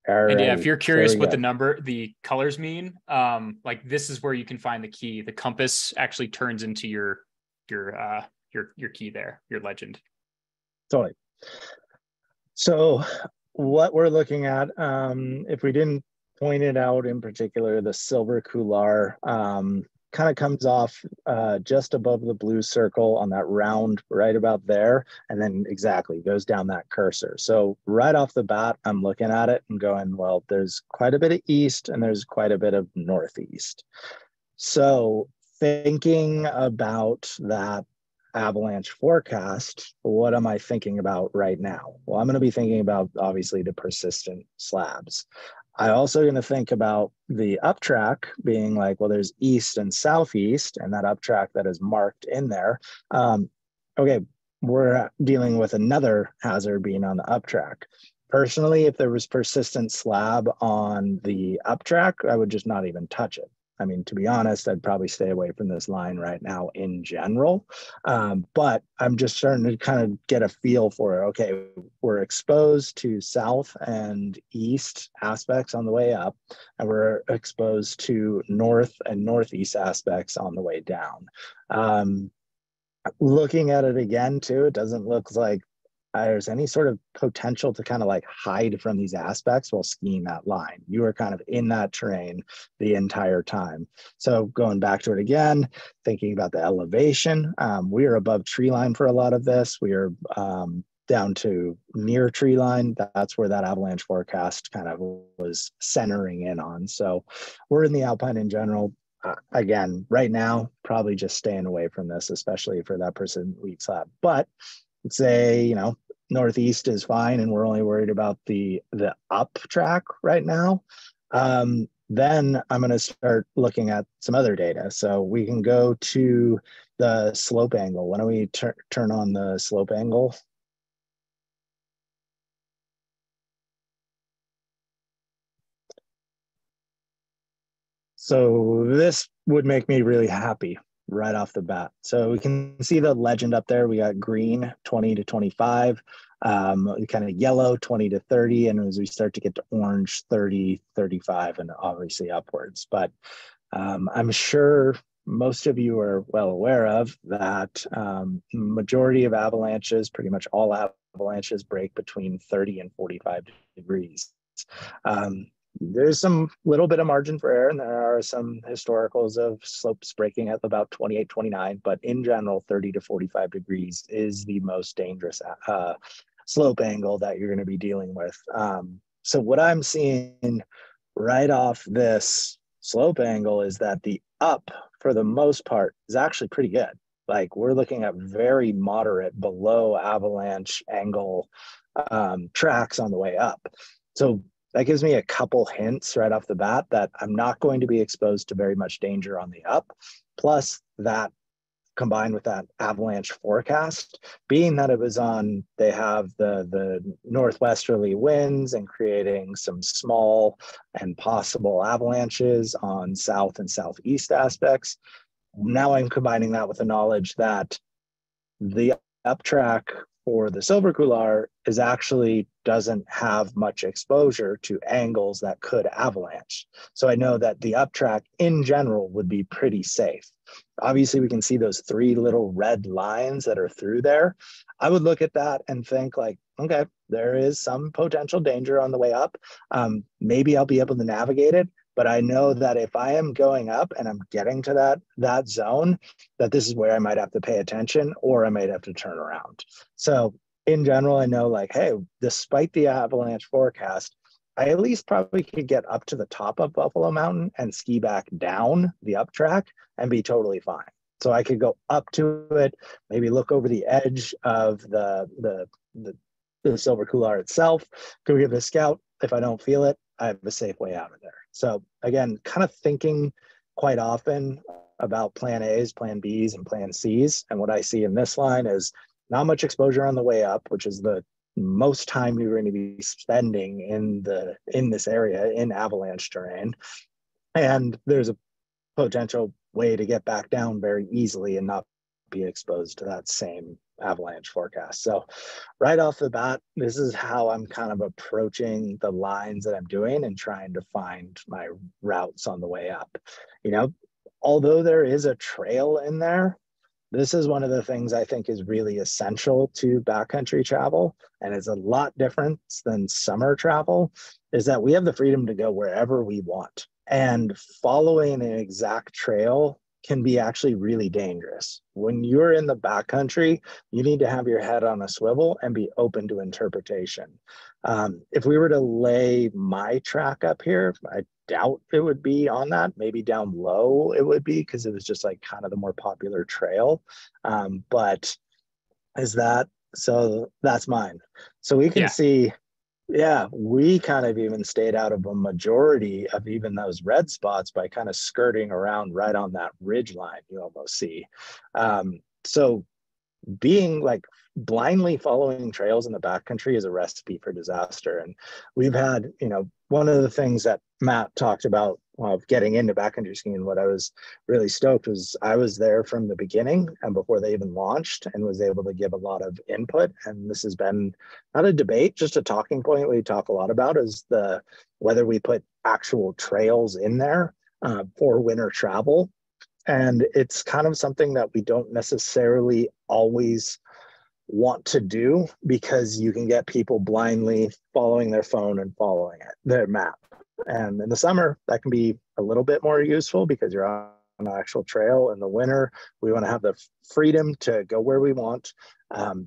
And yeah, if you're curious what the colors mean, like this is where you can find the key. The compass actually turns into your key there, your legend. Totally. So what we're looking at, if we didn't point it out in particular, the silver couloir kind of comes off just above the blue circle on that round right about there, and then exactly goes down that cursor. So right off the bat, I'm looking at it and going, well, there's quite a bit of east and there's quite a bit of northeast. So thinking about that avalanche forecast, what am I thinking about right now? Well, I'm going to be thinking about obviously the persistent slabs. I also going to think about the up track being like, well, there's east and southeast, and that up track that is marked in there. Okay, we're dealing with another hazard being on the up track. Personally, if there was persistent slab on the up track, I would just not even touch it. I mean, to be honest, I'd probably stay away from this line right now in general. But I'm just starting to kind of get a feel for it. Okay, we're exposed to south and east aspects on the way up, and we're exposed to north and northeast aspects on the way down. Looking at it again, too, it doesn't look like there's any sort of potential to kind of like hide from these aspects while skiing that line. You are kind of in that terrain the entire time. So going back to it again, thinking about the elevation, we are above tree line for a lot of this. We are down to near tree line. That's where that avalanche forecast kind of was centering in on. So we're in the Alpine in general. Again, right now, probably just staying away from this, especially for that person lead slab. But let's say, you know, northeast is fine and we're only worried about the up track right now. Then I'm going to start looking at some other data. So we can go to the slope angle. Why don't we turn on the slope angle? So this would make me really happy right off the bat. So we can see the legend up there. We got green 20 to 25, kind of yellow 20 to 30. And as we start to get to orange 30, 35, and obviously upwards. But I'm sure most of you are well aware of that majority of avalanches, pretty much all avalanches break between 30 and 45 degrees. There's some little bit of margin for error, and there are some historicals of slopes breaking at about 28, 29, but in general, 30 to 45 degrees is the most dangerous slope angle that you're going to be dealing with. So what I'm seeing right off this slope angle is that the up, for the most part, is actually pretty good. Like we're looking at very moderate below avalanche angle tracks on the way up. So that gives me a couple hints right off the bat that I'm not going to be exposed to very much danger on the up. Plus that combined with that avalanche forecast, being that it was on, they have the northwesterly winds and creating some small and possible avalanches on south and southeast aspects. Now I'm combining that with the knowledge that the up track for the silver couloir is actually doesn't have much exposure to angles that could avalanche. So I know that the up track in general would be pretty safe. Obviously, we can see those three little red lines that are through there. I would look at that and think like, okay, there is some potential danger on the way up. Maybe I'll be able to navigate it. But I know that if I am going up and I'm getting to that zone, that this is where I might have to pay attention or I might have to turn around. So in general, I know like, hey, despite the avalanche forecast, I at least probably could get up to the top of Buffalo Mountain and ski back down the up track and be totally fine. So I could go up to it, maybe look over the edge of the silver couloir itself, go give it a scout. If I don't feel it, I have a safe way out of there. So again, kind of thinking quite often about plan A's, plan B's, and plan C's. And what I see in this line is not much exposure on the way up, which is the most time you're going to be spending in this area in avalanche terrain. And there's a potential way to get back down very easily and not be exposed to that same avalanche forecast. So right off the bat, this is how I'm kind of approaching the lines that I'm doing and trying to find my routes on the way up. You know, although there is a trail in there, this is one of the things I think is really essential to backcountry travel, and is a lot different than summer travel, is that we have the freedom to go wherever we want. And following an exact trail can be actually really dangerous. When you're in the backcountry, you need to have your head on a swivel and be open to interpretation. If we were to lay my track up here, I doubt it would be on that. Maybe down low it would be, because it was just like kind of the more popular trail. But is that, so that's mine. So we can see, yeah, we kind of even stayed out of a majority of even those red spots by kind of skirting around right on that ridge line you almost see. So being like blindly following trails in the backcountry is a recipe for disaster. And we've had, one of the things that Matt talked about of getting into backcountry skiing, what I was really stoked was I was there from the beginning and before they even launched, and was able to give a lot of input. And this has been not a debate, just a talking point we talk a lot about, is whether we put actual trails in there for winter travel. And it's kind of something that we don't necessarily always want to do, because you can get people blindly following their phone and following their map. And in the summer, that can be a little bit more useful because you're on an actual trail. In the winter, we want to have the freedom to go where we want,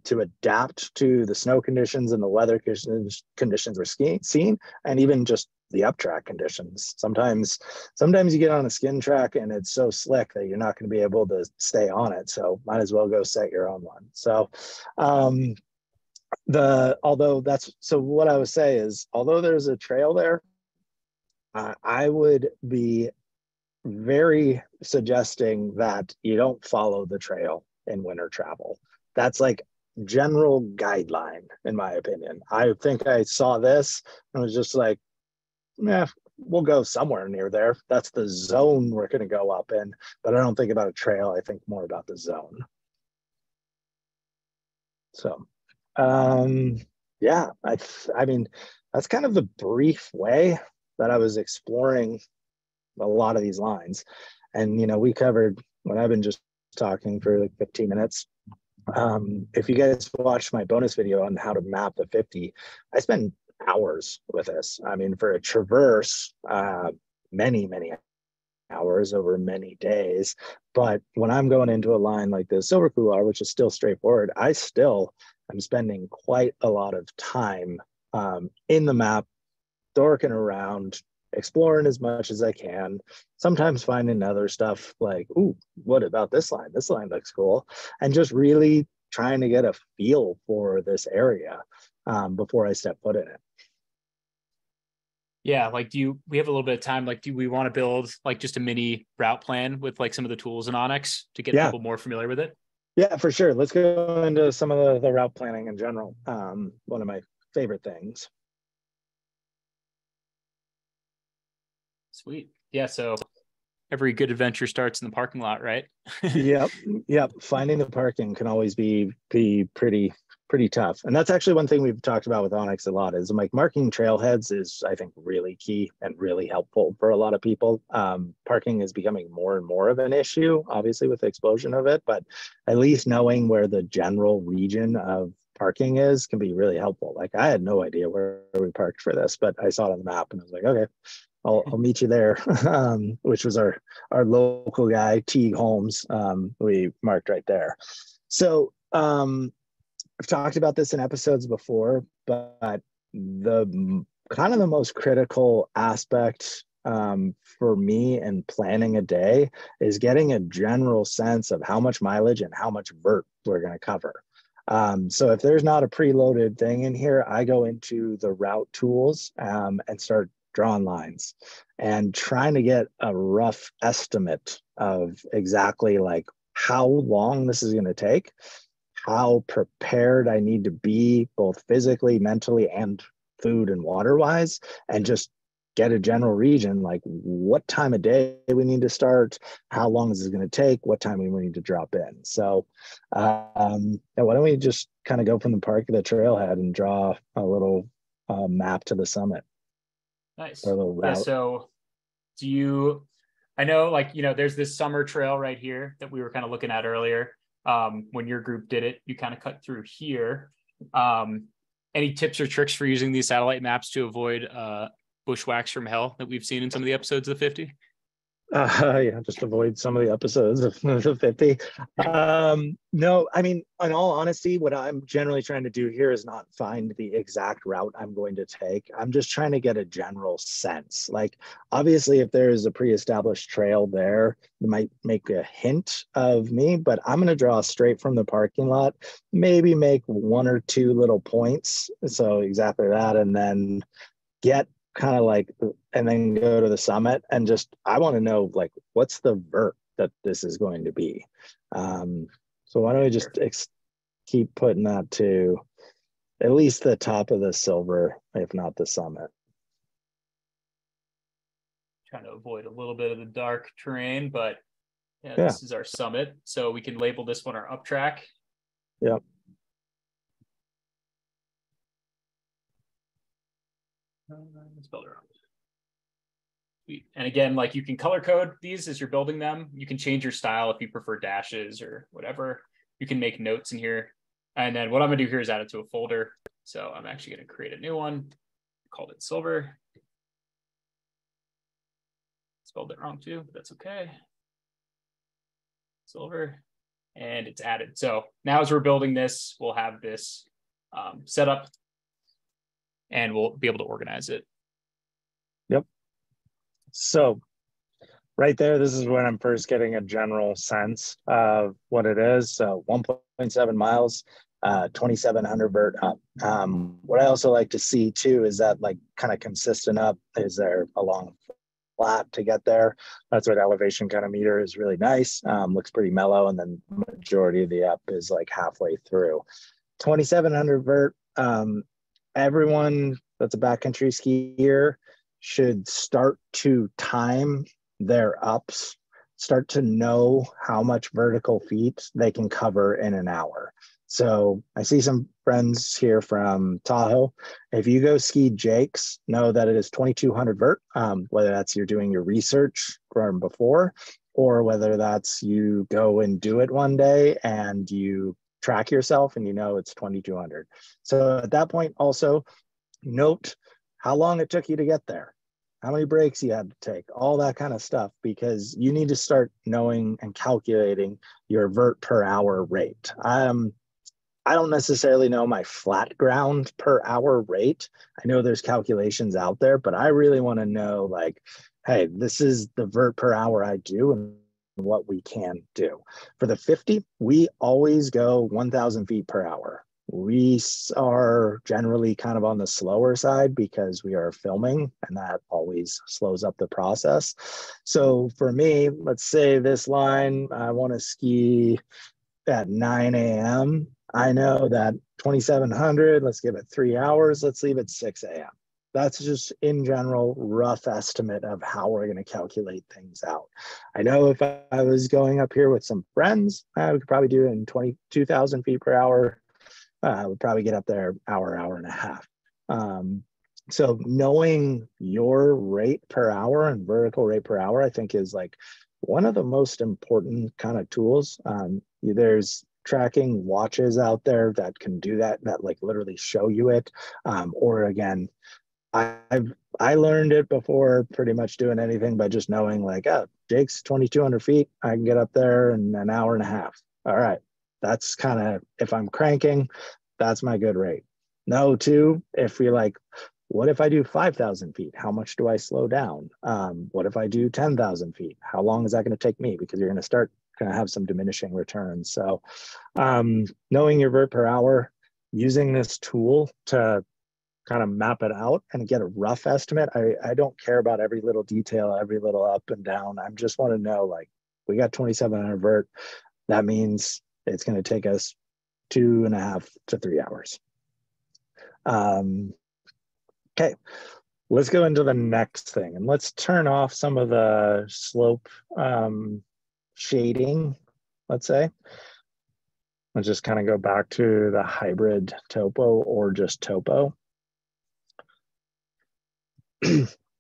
to adapt to the snow conditions and the weather conditions we're seeing, and even just the up track conditions. Sometimes you get on a skin track and it's so slick that you're not going to be able to stay on it. So might as well go set your own one. So what I would say is, although there's a trail there, I would be very suggesting that you don't follow the trail in winter travel. That's like general guideline, in my opinion. I think I saw this and was just like, yeah, we'll go somewhere near there. That's the zone we're going to go up in. But I don't think about a trail. I think more about the zone. So, yeah, I mean, that's kind of the brief way that I was exploring a lot of these lines. And, we covered what I've been just talking for like 15 minutes. If you guys watched my bonus video on how to map the 50, I spent hours with this. I mean, for a traverse, many hours over many days. But when I'm going into a line like the Silver Couloir, which is still straightforward, I'm spending quite a lot of time in the map, dorking around, exploring as much as I can, sometimes finding other stuff like, ooh, what about this line? This line looks cool. And just really trying to get a feel for this area before I step foot in it. Yeah, like we have a little bit of time, like do we want to build like just a mini route plan with like some of the tools in onX to get people more familiar with it? Yeah, for sure. Let's go into some of the route planning in general. One of my favorite things. Sweet. Yeah, so every good adventure starts in the parking lot, right? Yep. Finding the parking can always be pretty tough. And that's actually one thing we've talked about with onX a lot, is like marking trailheads is, I think, really key and really helpful for a lot of people. Parking is becoming more and more of an issue, obviously, with the explosion of it, but at least knowing where the general region of parking is can be really helpful. Like, I had no idea where we parked for this, but I saw it on the map and I was like, okay, I'll meet you there, which was our local guy, Teague Holmes. We marked right there. So I've talked about this in episodes before, but the kind of the most critical aspect for me in planning a day is getting a general sense of how much mileage and how much vert we're going to cover. So if there's not a preloaded thing in here, I go into the route tools and start drawing lines and trying to get a rough estimate of exactly like how long this is going to take, how prepared I need to be both physically, mentally, and food and water wise, and just get a general region, like what time of day we need to start, how long is it going to take, what time we need to drop in. So why don't we just kind of go from the park to the trailhead and draw a little map to the summit. Nice. Yeah, so I know, like, there's this summer trail right here that we were kind of looking at earlier. When your group did it, you kind of cut through here. Any tips or tricks for using these satellite maps to avoid bushwhacks from hell that we've seen in some of the episodes of the 50? Yeah, just avoid some of the episodes of the 50. No, I mean, in all honesty, what I'm generally trying to do here is not find the exact route I'm going to take. I'm just trying to get a general sense. Like, obviously, if there is a pre-established trail there, it might make a hint of me, but I'm going to draw straight from the parking lot, maybe make one or two little points. So exactly that, and then get kind of like, and then go to the summit and just, I want to know, like, what's the vert that this is going to be. So why don't we just keep putting that to at least the top of the silver, if not the summit. Trying to avoid a little bit of the dark terrain, but yeah, Yeah. this is our summit. So we can label this one our up track. Yep. Spelled it wrong. Sweet. And again, like you can color code these as you're building them. You can change your style if you prefer dashes or whatever. You can make notes in here. And then what I'm gonna do here is add it to a folder. So I'm actually gonna create a new one. Called it silver. Spelled it wrong too, but that's okay. Silver, and it's added. So now as we're building this, we'll have this set up and we'll be able to organize it. Yep. So right there, this is when I'm first getting a general sense of what it is. So 1.7 miles, 2,700 vert up. What I also like to see too is that like kind of consistent up. Is there a long flat to get there? That's what elevation kind of meter is really nice. Looks pretty mellow, and then majority of the up is like halfway through. 2,700 vert. Everyone that's a backcountry skier should start to time their ups, start to know how much vertical feet they can cover in an hour. So I see some friends here from Tahoe. If you go ski Jake's, know that it is 2,200 vert, whether that's you're doing your research from before, or whether that's you go and do it one day and you track yourself and you know it's 2,200. So at that point, also note how long it took you to get there, how many breaks you had to take, all that kind of stuff, because you need to start knowing and calculating your vert per hour rate. I don't necessarily know my flat ground per hour rate. I know there's calculations out there, but I really want to know like, hey, this is the vert per hour I do and what we can do. For the 50, we always go 1,000 feet per hour. We are generally kind of on the slower side because we are filming, and that always slows up the process. So for me, let's say this line, I want to ski at 9 a.m. I know that 2,700, let's give it 3 hours. Let's leave it 6 a.m. That's just in general rough estimate of how we're going to calculate things out. I know if I was going up here with some friends, we could probably do it in 22,000 feet per hour. We'd probably get up there hour and a half. So knowing your rate per hour and vertical rate per hour, I think is like one of the most important kind of tools. There's tracking watches out there that can do that like literally show you it. Or again, I learned it before pretty much doing anything by just knowing like, oh, Jake's 2,200 feet. I can get up there in an hour and a half. All right. That's kind of, if I'm cranking, that's my good rate. No, too, if you're like, what if I do 5,000 feet? How much do I slow down? What if I do 10,000 feet? How long is that going to take me? Because you're going to start going to have some diminishing returns. So knowing your vert per hour, using this tool to kind of map it out and get a rough estimate. I don't care about every little detail, every little up and down. I just want to know, like, we got 2,700 vert. That means it's going to take us 2.5 to 3 hours. Okay, let's go into the next thing, and let's turn off some of the slope shading, let's say. Let's just kind of go back to the hybrid topo or just topo.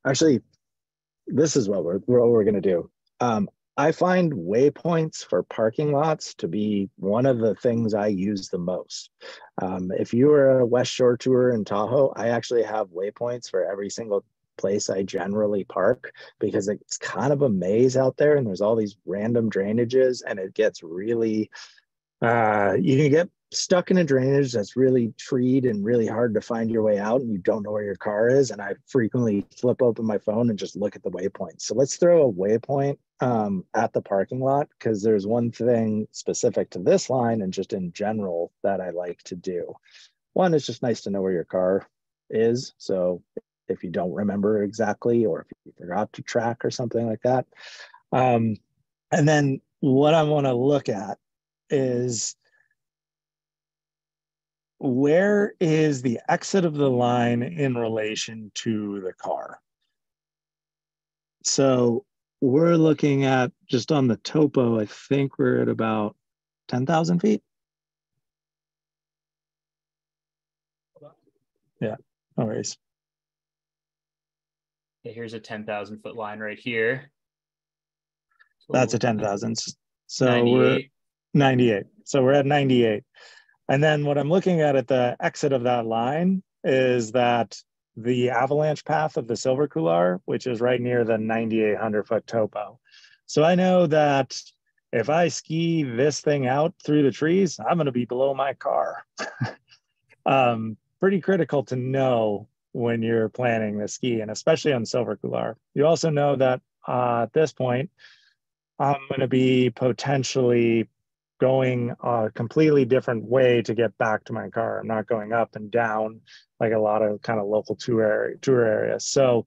Actually, this is what we're going to do. I find waypoints for parking lots to be one of the things I use the most. If you are a West Shore tour in Tahoe, I actually have waypoints for every single place I generally park, because it's kind of a maze out there and there's all these random drainages, and it gets really, you can get stuck in a drainage that's really treed and really hard to find your way out, and you don't know where your car is. And I frequently flip open my phone and just look at the waypoint. So let's throw a waypoint at the parking lot, because there's one thing specific to this line and just in general that I like to do. One, it's just nice to know where your car is. So if you don't remember exactly, or if you forgot to track or something like that. And then what I want to look at is where is the exit of the line in relation to the car? So we're looking at, just on the topo, I think we're at about 10,000 feet. Yeah, no worries. Okay, here's a 10,000 foot line right here. So that's a 10,000. So 98. we're 98. So we're at 98. And then what I'm looking at the exit of that line is that the avalanche path of the Silver Couloir, which is right near the 9,800 foot topo. So I know that if I ski this thing out through the trees, I'm going to be below my car. Pretty critical to know when you're planning the ski, and especially on Silver Couloir. You also know that at this point, I'm going to be potentially going a completely different way to get back to my car. I'm not going up and down like a lot of kind of local tour areas. So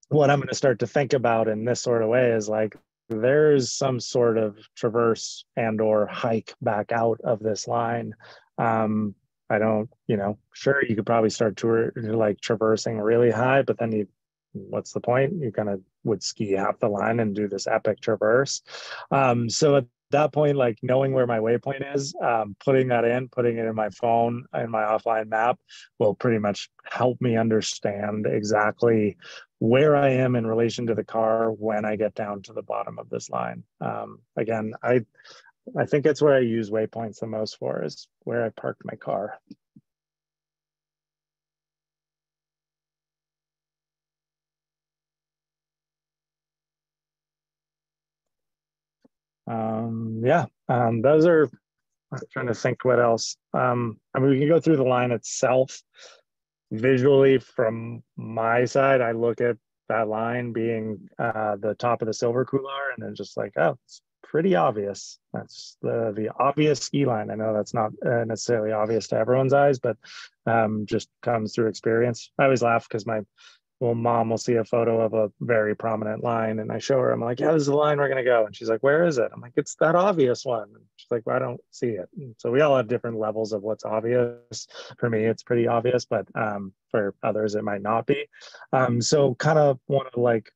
what I'm going to start to think about in this sort of way is like, there's some sort of traverse and or hike back out of this line. I don't, sure, you could probably start like traversing really high, but then what's the point? You kind of would ski half the line and do this epic traverse. So at that point, like knowing where my waypoint is, putting it in my phone and my offline map will pretty much help me understand exactly where I am in relation to the car when I get down to the bottom of this line. Again, I think it's where I use waypoints the most for, is where I parked my car. Those are, I'm trying to think what else. I mean, we can go through the line itself. Visually, from my side, I look at that line being the top of the Silver Couloir, and then just like, oh, it's pretty obvious. That's the obvious ski line. I know that's not necessarily obvious to everyone's eyes, but just comes through experience. I always laugh because my mom will see a photo of a very prominent line, and I show her, I'm like, yeah, this is the line we're going to go. And she's like, where is it? I'm like, it's that obvious one. And she's like, well, I don't see it. And so we all have different levels of what's obvious. For me, it's pretty obvious, but for others, it might not be. So kind of want to like,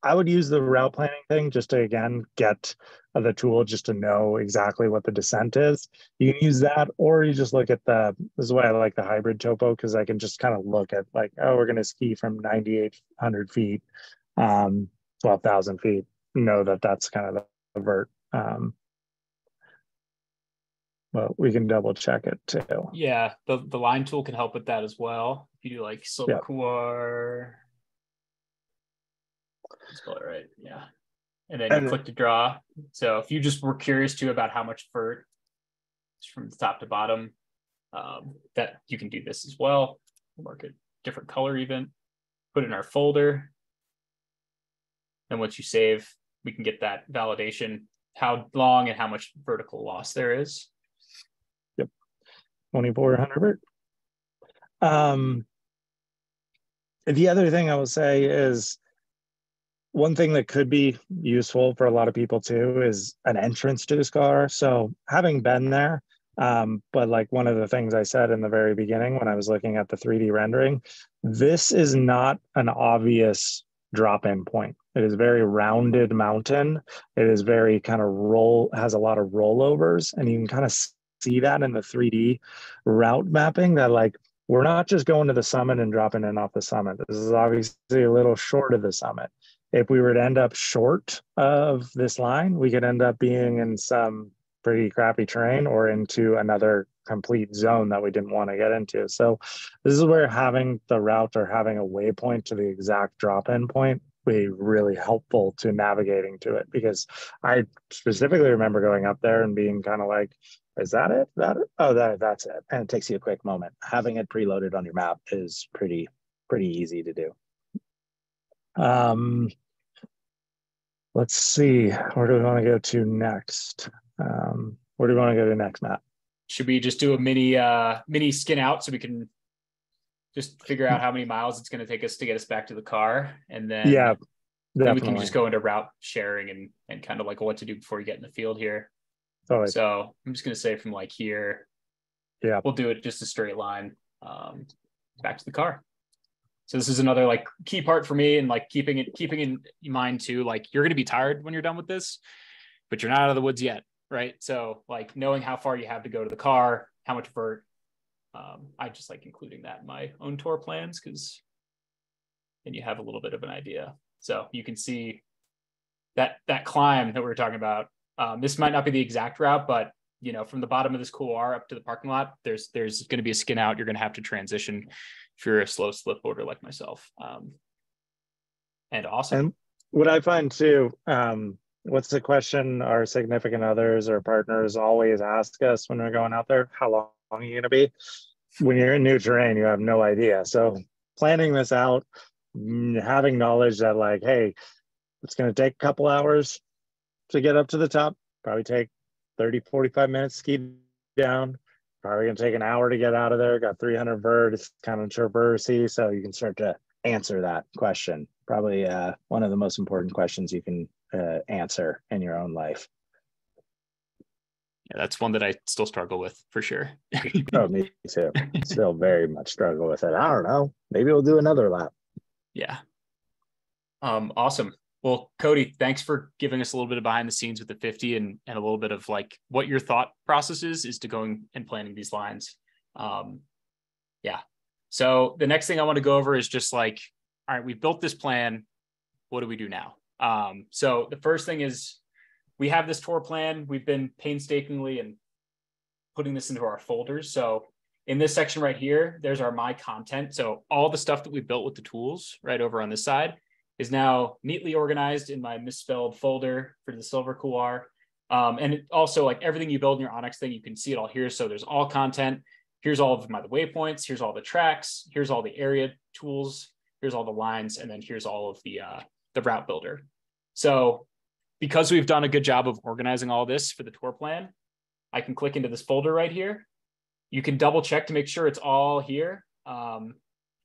I would use the route planning thing just to, again, get the tool just to know exactly what the descent is. You can use that, or you just look at this is why I like the hybrid topo, because I can just kind of look at like, oh, we're going to ski from 9,800 feet, 12,000 feet, know that that's kind of the vert. But we can double check it too. Yeah, the line tool can help with that as well. If you do like Silver Couloir, spell it right, yeah. And then you click to draw. So if you just were curious too about how much vert from the top to bottom, that you can do this as well. Mark a different color even, put it in our folder. And once you save, we can get that validation, how long and how much vertical loss there is. Yep, 2,400 vert. The other thing I will say is, one thing that could be useful for a lot of people too is an entrance to this car. So having been there, but like one of the things I said in the very beginning when I was looking at the 3D rendering, this is not an obvious drop-in point. It is very rounded mountain. It is very kind of has a lot of rollovers, and you can kind of see that in the 3D route mapping, that like, we're not just going to the summit and dropping in off the summit. This is obviously a little short of the summit. If we were to end up short of this line, we could end up being in some pretty crappy terrain or into another complete zone that we didn't want to get into. So this is where having the route or having a waypoint to the exact drop-in point be really helpful to navigating to it, because I specifically remember going up there and being kind of like, is that it? That's it. And it takes you a quick moment. Having it preloaded on your map is pretty easy to do. Let's see, where do we want to go to next? Where do we want to go to next, Matt? Should we just do a mini skin out so we can just figure out how many miles it's going to take us to get us back to the car? And then, then we can just go into route sharing and kind of like what to do before you get in the field here. Totally. So I'm just going to say from like here, Yeah. we'll do it just a straight line back to the car. So this is another like key part for me, and like keeping in mind too, like you're going to be tired when you're done with this, but you're not out of the woods yet, right? So like knowing how far you have to go to the car, how much vert. I just like including that in my own tour plans because then you have a little bit of an idea. So you can see that climb that we were talking about. This might not be the exact route, but you know, from the bottom of this couloir up to the parking lot, there's going to be a skin out. You're going to have to transition if you're a slow slip boarder like myself. And awesome. And what I find too, what's the question our significant others or partners always ask us when we're going out there? How long are you going to be? When you're in new terrain, you have no idea. So planning this out, having knowledge that like, hey, it's going to take a couple hours to get up to the top, probably take 30, 45 minutes ski down, probably going to take an hour to get out of there. Got 300 vert, it's kind of traversy, so you can start to answer that question. Probably one of the most important questions you can answer in your own life. Yeah, that's one that I still struggle with for sure. Oh, me too. Still very much struggle with it. I don't know. Maybe we'll do another lap. Yeah. Awesome. Well, Cody, thanks for giving us a little bit of behind the scenes with the 50 and a little bit of like what your thought process is to going and planning these lines. Yeah. So the next thing I want to go over is just like, all right, we built this plan. What do we do now? So the first thing is we have this tour plan. We've been painstakingly and putting this into our folders. So in this section right here, there's our my content. So all the stuff that we built with the tools right over on this side is now neatly organized in my misspelled folder for the silver couloir. And it also like everything you build in your onX thing, you can see it all here. So there's all content. Here's all of my waypoints. Here's all the tracks. Here's all the area tools. Here's all the lines. And then here's all of the route builder. So because we've done a good job of organizing all this for the tour plan, I can click into this folder right here. You can double check to make sure it's all here and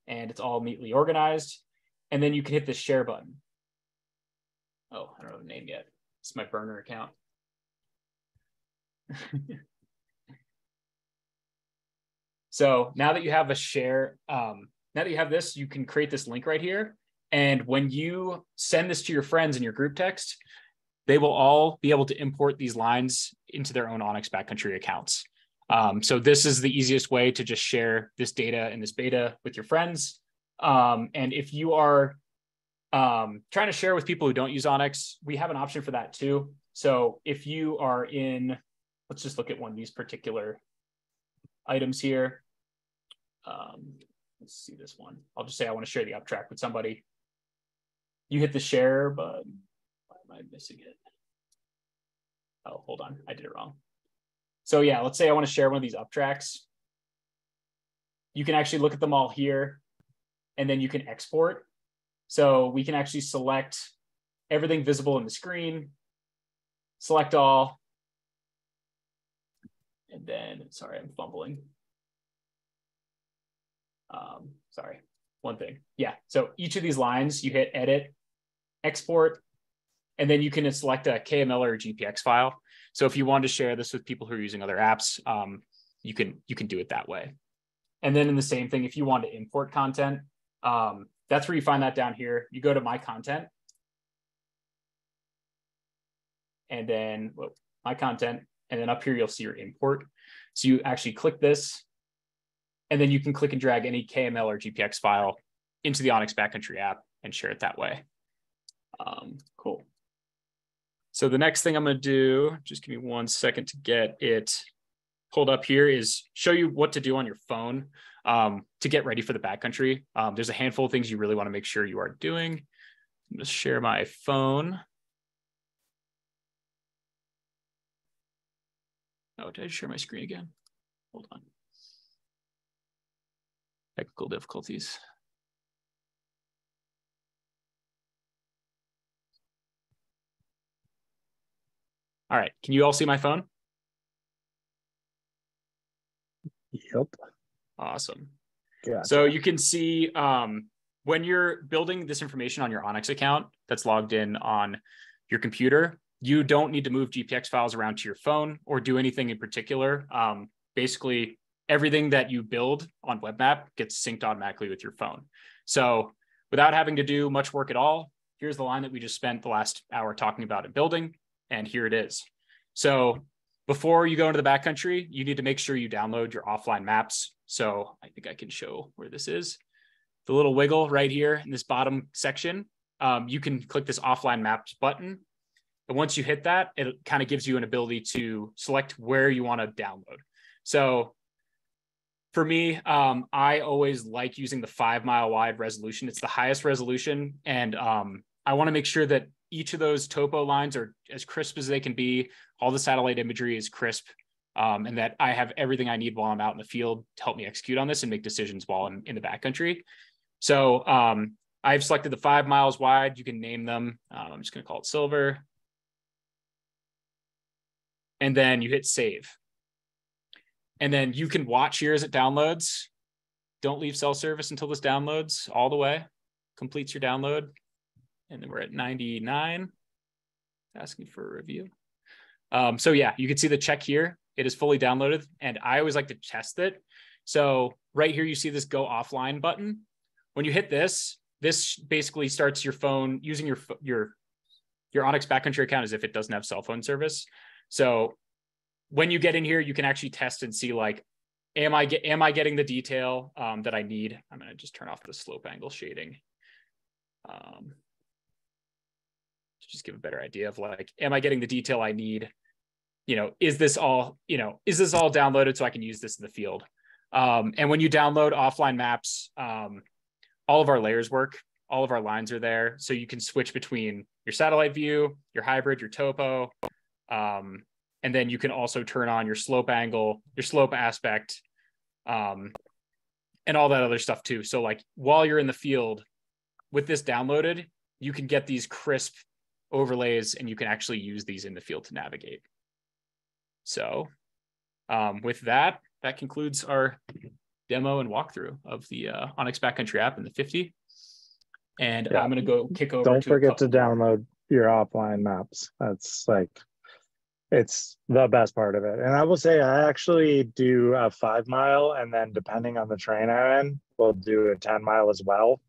it's all neatly organized. And then you can hit the share button. Oh, I don't know the name yet. It's my burner account. So now that you have a share, now that you have this, you can create this link right here. And when you send this to your friends in your group text, they will all be able to import these lines into their own onX Backcountry accounts. So this is the easiest way to just share this data and this beta with your friends. And if you are trying to share with people who don't use onX, we have an option for that too. So if you are in, let's just look at one of these particular items here. Let's see this one. I'll just say I want to share the uptrack with somebody. You hit the share button. Why am I missing it? Oh, hold on. I did it wrong. So yeah, let's say I want to share one of these uptracks. You can actually look at them all here, and then you can export. So we can actually select everything visible in the screen, select all, and then, sorry, I'm fumbling. Sorry, one thing. Yeah, so each of these lines, you hit edit, export, and then you can select a KML or a GPX file. So if you want to share this with people who are using other apps, you can do it that way. And then in the same thing, if you want to import content, that's where you find that down here. You go to my content, and then my content, and then up here you'll see your import. So you actually click this, and then you can click and drag any KML or GPX file into the onX Backcountry app and share it that way. Cool. So the next thing I'm going to do, just give me 1 second to get it pulled up here, is show you what to do on your phone to get ready for the backcountry. There's a handful of things you really want to make sure you are doing. I'm going to share my phone. Oh, did I share my screen again? Hold on. Technical difficulties. All right, can you all see my phone? Yep. Awesome. Gotcha. So you can see when you're building this information on your onX account that's logged in on your computer, you don't need to move GPX files around to your phone or do anything in particular. Basically, everything that you build on WebMap gets synced automatically with your phone. So without having to do much work at all, here's the line that we just spent the last hour talking about and building, and here it is. So before you go into the backcountry, you need to make sure you download your offline maps. So I think I can show where this is. The little wiggle right here in this bottom section, you can click this offline maps button. And once you hit that, it kind of gives you an ability to select where you want to download. So for me, I always like using the 5 mile wide resolution. It's the highest resolution. And I want to make sure that each of those topo lines are as crisp as they can be. All the satellite imagery is crisp, and that I have everything I need while I'm out in the field to help me execute on this and make decisions while I'm in the backcountry. So I've selected the 5 miles wide. You can name them. I'm just going to call it silver. And then you hit save. And then you can watch here as it downloads. Don't leave cell service until this downloads all the way, completes your download. And then we're at 99, asking for a review. So yeah, you can see the check here. It is fully downloaded, and I always like to test it. So right here, you see this go offline button. When you hit this, this basically starts your phone using your onX Backcountry account as if it doesn't have cell phone service. So when you get in here, you can actually test and see like, am I getting the detail that I need? I'm going to just turn off the slope angle shading. To just give a better idea of like, am I getting the detail I need? Is this all downloaded so I can use this in the field? And when you download offline maps, all of our layers work, all of our lines are there. So you can switch between your satellite view, your hybrid, your topo, and then you can also turn on your slope angle, your slope aspect, and all that other stuff too. So like while you're in the field with this downloaded, you can get these crisp overlays and you can actually use these in the field to navigate. So with that concludes our demo and walkthrough of the onX Backcountry app in the 50. And yeah. I'm going to go kick over. Don't forget to download your offline maps. That's like, it's the best part of it. And I will say, I actually do a 5 mile, and then depending on the terrain I'm in, we'll do a 10 mile as well.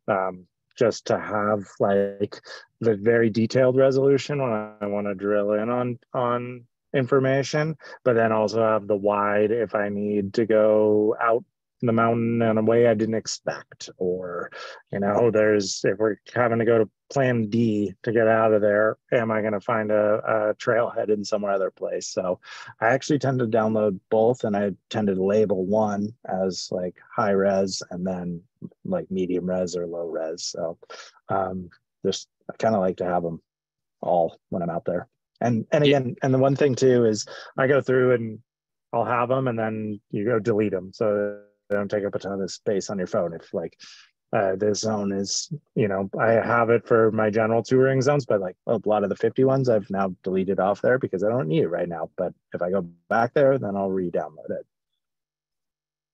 Just to have like the very detailed resolution when I want to drill in on information, but then also have the wide if I need to go out in the mountain in a way I didn't expect, or if we're having to go to plan D to get out of there, am I going to find a trailhead in some other place? So I actually tend to download both, and I tend to label one as like high res and then like medium res or low res. So I kind of like to have them all when I'm out there. And again, and the one thing too is I go through and I'll have them, and then you go delete them so they don't take up a ton of space on your phone. If like this zone is, I have it for my general touring zones, but like a lot of the 50 ones I've now deleted off there because I don't need it right now. But if I go back there, then I'll re-download it.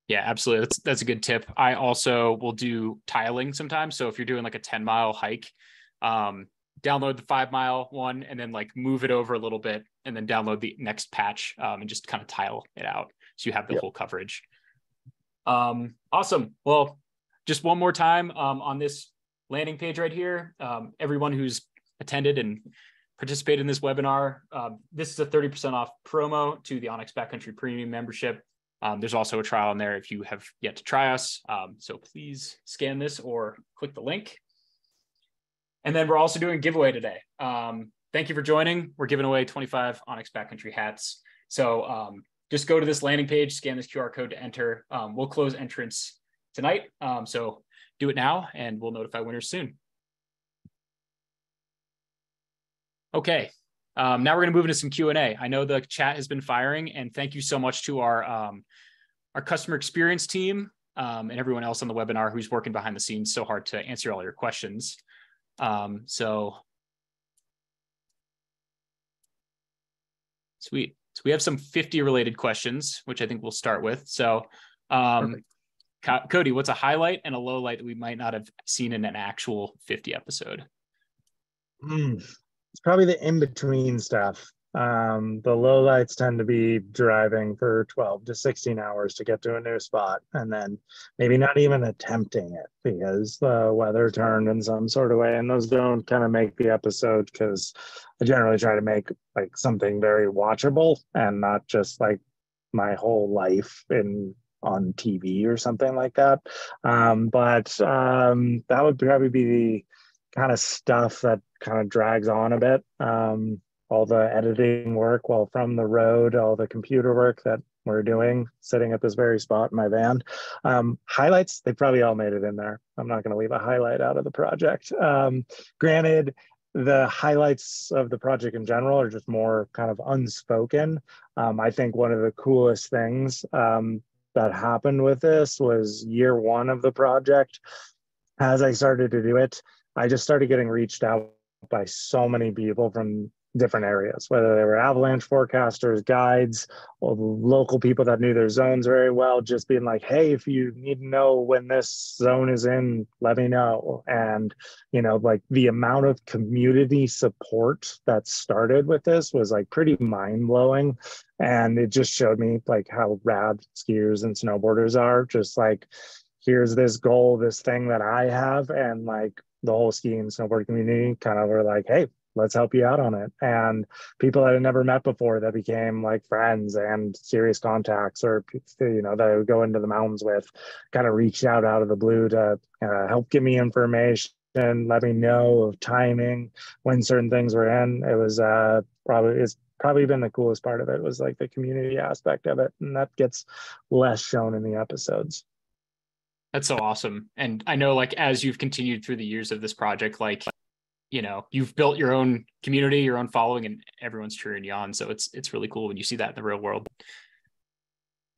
Yeah, absolutely. That's a good tip. I also will do tiling sometimes. So if you're doing like a 10-mile hike, download the 5 mile one and then like move it over a little bit and then download the next patch and just kind of tile it out so you have the whole coverage. Awesome. Well, just one more time on this landing page right here, everyone who's attended and participated in this webinar, this is a 30% off promo to the onX Backcountry Premium membership. There's also a trial in there if you have yet to try us. So please scan this or click the link. And then we're also doing a giveaway today. Thank you for joining. We're giving away 25 onX Backcountry hats. So just go to this landing page, scan this QR code to enter. We'll close entrance tonight. So do it now and we'll notify winners soon. Okay. Now we're going to move into some Q&A. I know the chat has been firing, and thank you so much to our customer experience team and everyone else on the webinar who's working behind the scenes so hard to answer all your questions. So sweet. So we have some 50 related questions, which I think we'll start with. So Cody, what's a highlight and a low light that we might not have seen in an actual 50 episode? It's probably the in-between stuff. The lowlights tend to be driving for 12 to 16 hours to get to a new spot, and then maybe not even attempting it because the weather turned in some sort of way. And those don't kind of make the episode because I generally try to make like something very watchable and not just like my whole life in on TV or something like that. But that would probably be the kind of stuff that kind of drags on a bit. All the editing work while from the road, all the computer work that we're doing, sitting at this very spot in my van. Highlights, they probably all made it in there. I'm not going to leave a highlight out of the project. Granted, the highlights of the project in general are just more kind of unspoken. I think one of the coolest things that happened with this was year one of the project. As I started to do it, I just started getting reached out by so many people from different areas, whether they were avalanche forecasters, guides, or local people that knew their zones very well, just being like, hey, if you need to know when this zone is in, let me know. And, you know, like the amount of community support that started with this was like pretty mind blowing. And it just showed me like how rad skiers and snowboarders are. Just like, here's this goal, this thing that I have. And like the whole skiing and snowboard community kind of were like, hey, let's help you out on it. And people that I had never met before that became like friends and serious contacts, or, you know, that I would go into the mountains with, kind of reached out of the blue to help give me information, let me know of timing when certain things were in. It was it's probably been the coolest part of it, was like the community aspect of it. And that gets less shown in the episodes. That's so awesome. And I know, like, as you've continued through the years of this project, like, you know, you've built your own community, your own following, and everyone's cheering you on. So it's really cool when you see that in the real world.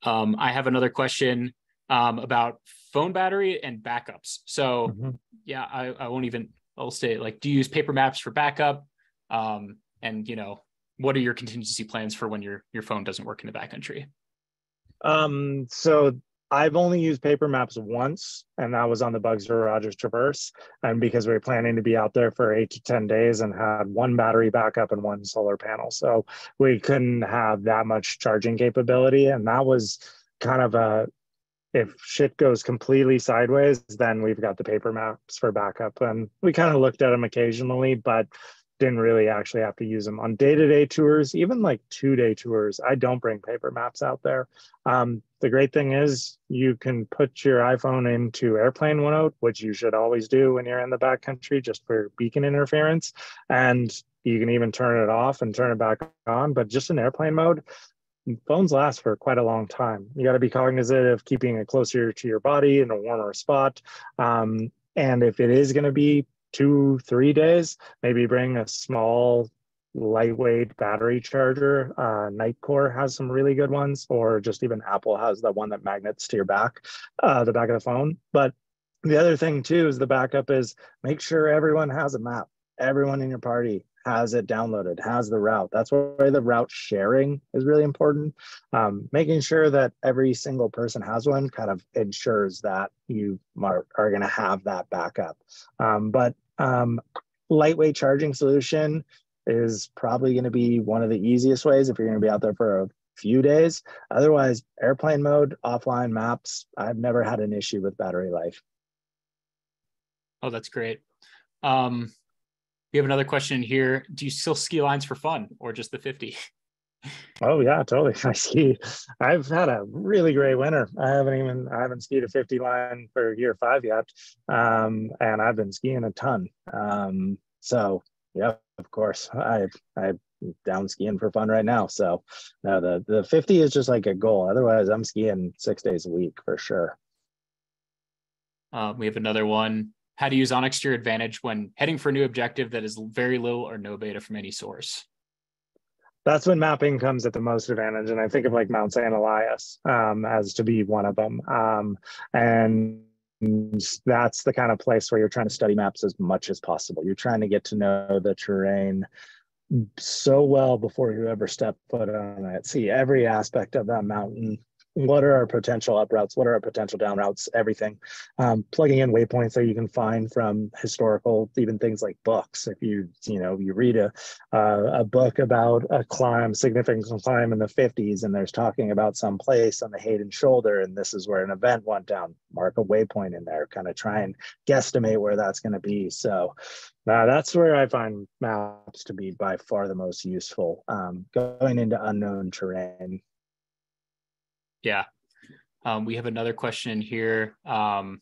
I have another question about phone battery and backups. So yeah, I won't even, I'll say, like, do you use paper maps for backup? And, you know, what are your contingency plans for when your phone doesn't work in the backcountry? So I've only used paper maps once, and that was on the Bugsy Rogers Traverse. And because we were planning to be out there for 8 to 10 days and had one battery backup and one solar panel. So we couldn't have that much charging capability. And that was kind of if shit goes completely sideways, then we've got the paper maps for backup. And we kind of looked at them occasionally, but didn't really actually have to use them on day-to-day tours. Even like 2-day tours, I don't bring paper maps out there. The great thing is you can put your iPhone into airplane mode, which you should always do when you're in the backcountry, just for beacon interference. And you can even turn it off and turn it back on. But just in airplane mode, phones last for quite a long time. You got to be cognizant of keeping it closer to your body in a warmer spot. And if it is going to be 2-3 days, maybe bring a small lightweight battery charger. Nightcore has some really good ones, or just even Apple has the one that magnets to your back, the back of the phone. But the other thing too is the backup is make sure everyone has a map. Everyone in your party has it downloaded, has the route. That's why the route sharing is really important. Making sure that every single person has one kind of ensures that you are going to have that backup. But lightweight charging solution is probably going to be one of the easiest ways if you're going to be out there for a few days. Otherwise, airplane mode, offline maps, I've never had an issue with battery life. Oh, that's great. We have another question here. Do you still ski lines for fun, or just the 50? Oh yeah, totally. I ski. I've had a really great winter. I haven't skied a 50 line for year 5 yet. And I've been skiing a ton. So yeah, of course, I'm down skiing for fun right now. So no, the 50 is just like a goal. Otherwise, I'm skiing 6 days a week for sure. We have another one. How to use onX to your advantage when heading for a new objective that is very little or no beta from any source? That's when mapping comes at the most advantage. And I think of like Mount St. Elias as to be one of them. And that's the kind of place where you're trying to study maps as much as possible. You're trying to get to know the terrain so well before you ever step foot on it. See every aspect of that mountain, what are our potential up routes, what are our potential down routes, everything. Plugging in waypoints that you can find from historical, even things like books. If you read a book about a significant climb in the 50s, and there's talking about some place on the Hayden Shoulder, and this is where an event went down, mark a waypoint in there, kind of try and guesstimate where that's going to be. So that's where I find maps to be by far the most useful, going into unknown terrain. Yeah. We have another question in here. Try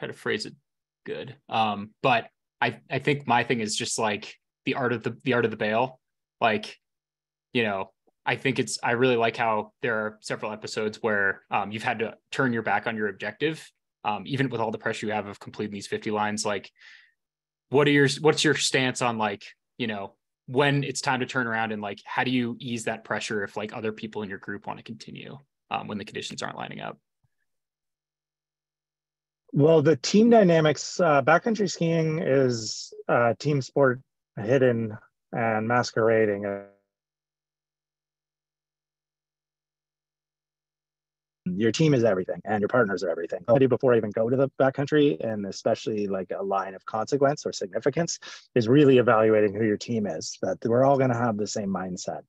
to phrase it good. But I think my thing is just like the art of the bail. Like, I really like how there are several episodes where you've had to turn your back on your objective, even with all the pressure you have of completing these 50 lines. Like, what's your stance on, like, when it's time to turn around, and like, how do you ease that pressure if like other people in your group want to continue when the conditions aren't lining up? Well, the team dynamics, backcountry skiing is team sport hidden and masquerading. Your team is everything, and your partners are everything. What I do before I even go to the backcountry, and especially like a line of consequence or significance, is really evaluating who your team is, that we're all going to have the same mindset.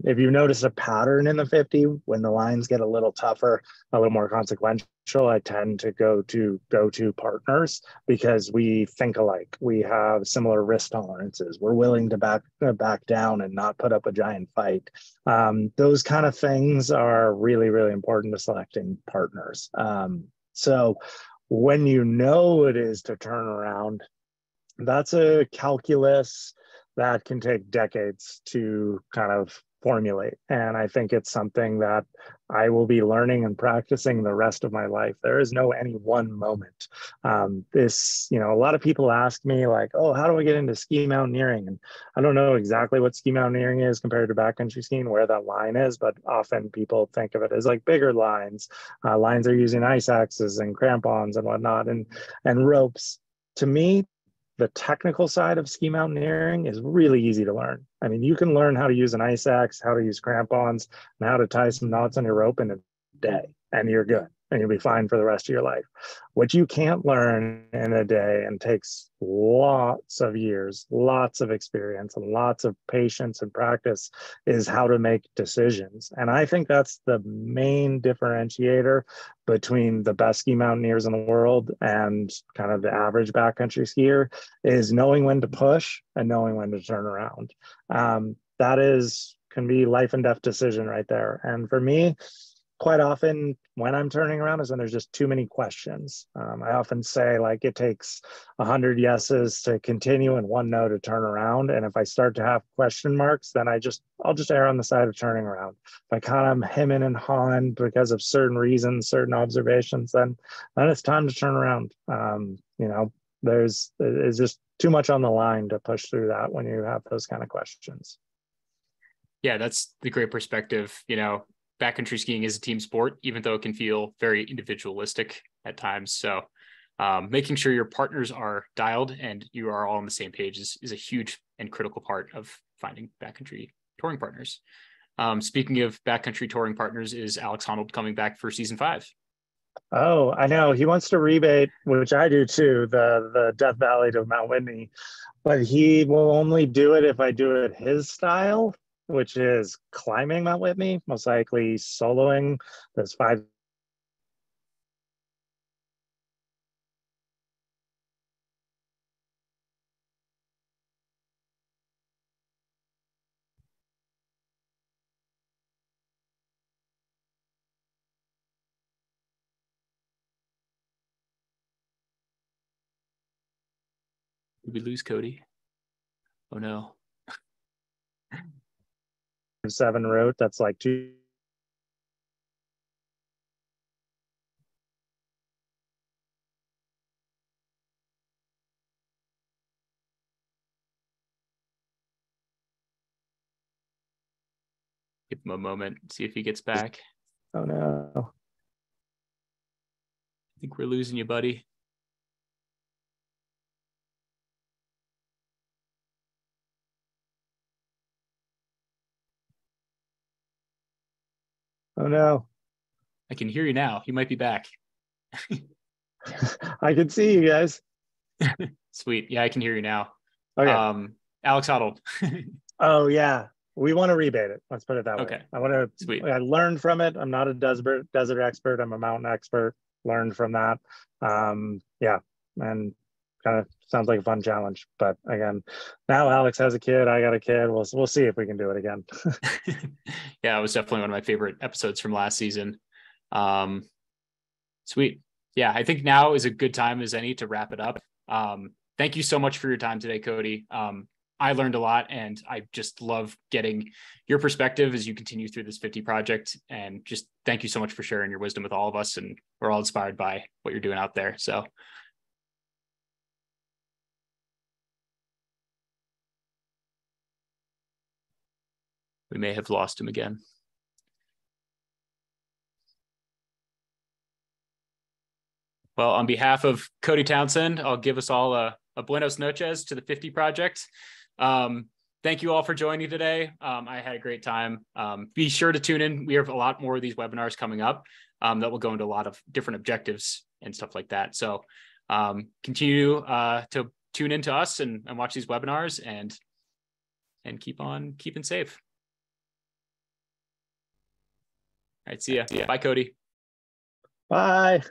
If you notice a pattern in the 50, when the lines get a little tougher, a little more consequential, I tend to go to partners, because we think alike. We have similar risk tolerances. We're willing to back down and not put up a giant fight. Those kind of things are really, really important to selecting partners. So when you know it is to turn around, that's a calculus that can take decades to kind of formulate. And I think it's something that I will be learning and practicing the rest of my life. There is no any one moment. A lot of people ask me like, oh, how do I get into ski mountaineering? And I don't know exactly what ski mountaineering is compared to backcountry skiing, where that line is, but often people think of it as like bigger lines. Lines are using ice axes and crampons and whatnot, and ropes. To me, the technical side of ski mountaineering is really easy to learn. I mean, you can learn how to use an ice axe, how to use crampons, and how to tie some knots on your rope in a day, and you're good, and you'll be fine for the rest of your life. What you can't learn in a day, and takes lots of years, lots of experience, and lots of patience and practice, is how to make decisions. And I think that's the main differentiator between the best ski mountaineers in the world and kind of the average backcountry skier, is knowing when to push and knowing when to turn around. That can be life and death decision right there. And for me, quite often when I'm turning around is when there's just too many questions. I often say, like, it takes 100 yeses to continue and 1 no to turn around. And if I start to have question marks, then I'll just err on the side of turning around. If I kind of hemming and hawing because of certain reasons, certain observations, then it's time to turn around. There's just too much on the line to push through that when you have those kind of questions. Yeah, that's the great perspective. Backcountry skiing is a team sport, even though it can feel very individualistic at times. So making sure your partners are dialed and you are all on the same page is a huge and critical part of finding backcountry touring partners. Speaking of backcountry touring partners, is Alex Honnold coming back for season 5? Oh, I know. He wants to rebate, which I do too, the Death Valley to Mount Whitney, but he will only do it if I do it his style, which is climbing Mount Whitney, most likely soloing. There's 5. Did we lose Cody? Oh no. 7 route that's like 2. Give him a moment, see if he gets back. Oh no. I think we're losing you, buddy. Oh no. I can hear you now. You might be back. I can see you guys. Sweet. Yeah, I can hear you now. Okay. Alex Huddled. Oh yeah, we want to rebate it. Let's put it that way. Okay. I want to. Sweet. I learned from it. I'm not a desert expert. I'm a mountain expert. Learned from that. Yeah, and kind of sounds like a fun challenge. But again, now Alex has a kid. I got a kid. We'll see if we can do it again. Yeah, it was definitely one of my favorite episodes from last season. Sweet. Yeah, I think now is a good time as any to wrap it up. Thank you so much for your time today, Cody. I learned a lot, and I just love getting your perspective as you continue through this 50 project. And just thank you so much for sharing your wisdom with all of us. And we're all inspired by what you're doing out there. So we may have lost him again. Well, on behalf of Cody Townsend, I'll give us all a buenos noches to the 50 project. Thank you all for joining today. I had a great time. Be sure to tune in. We have a lot more of these webinars coming up that will go into a lot of different objectives and stuff like that. So continue to tune into us and watch these webinars and keep on keeping safe. All right, see ya. Bye, Cody. Bye.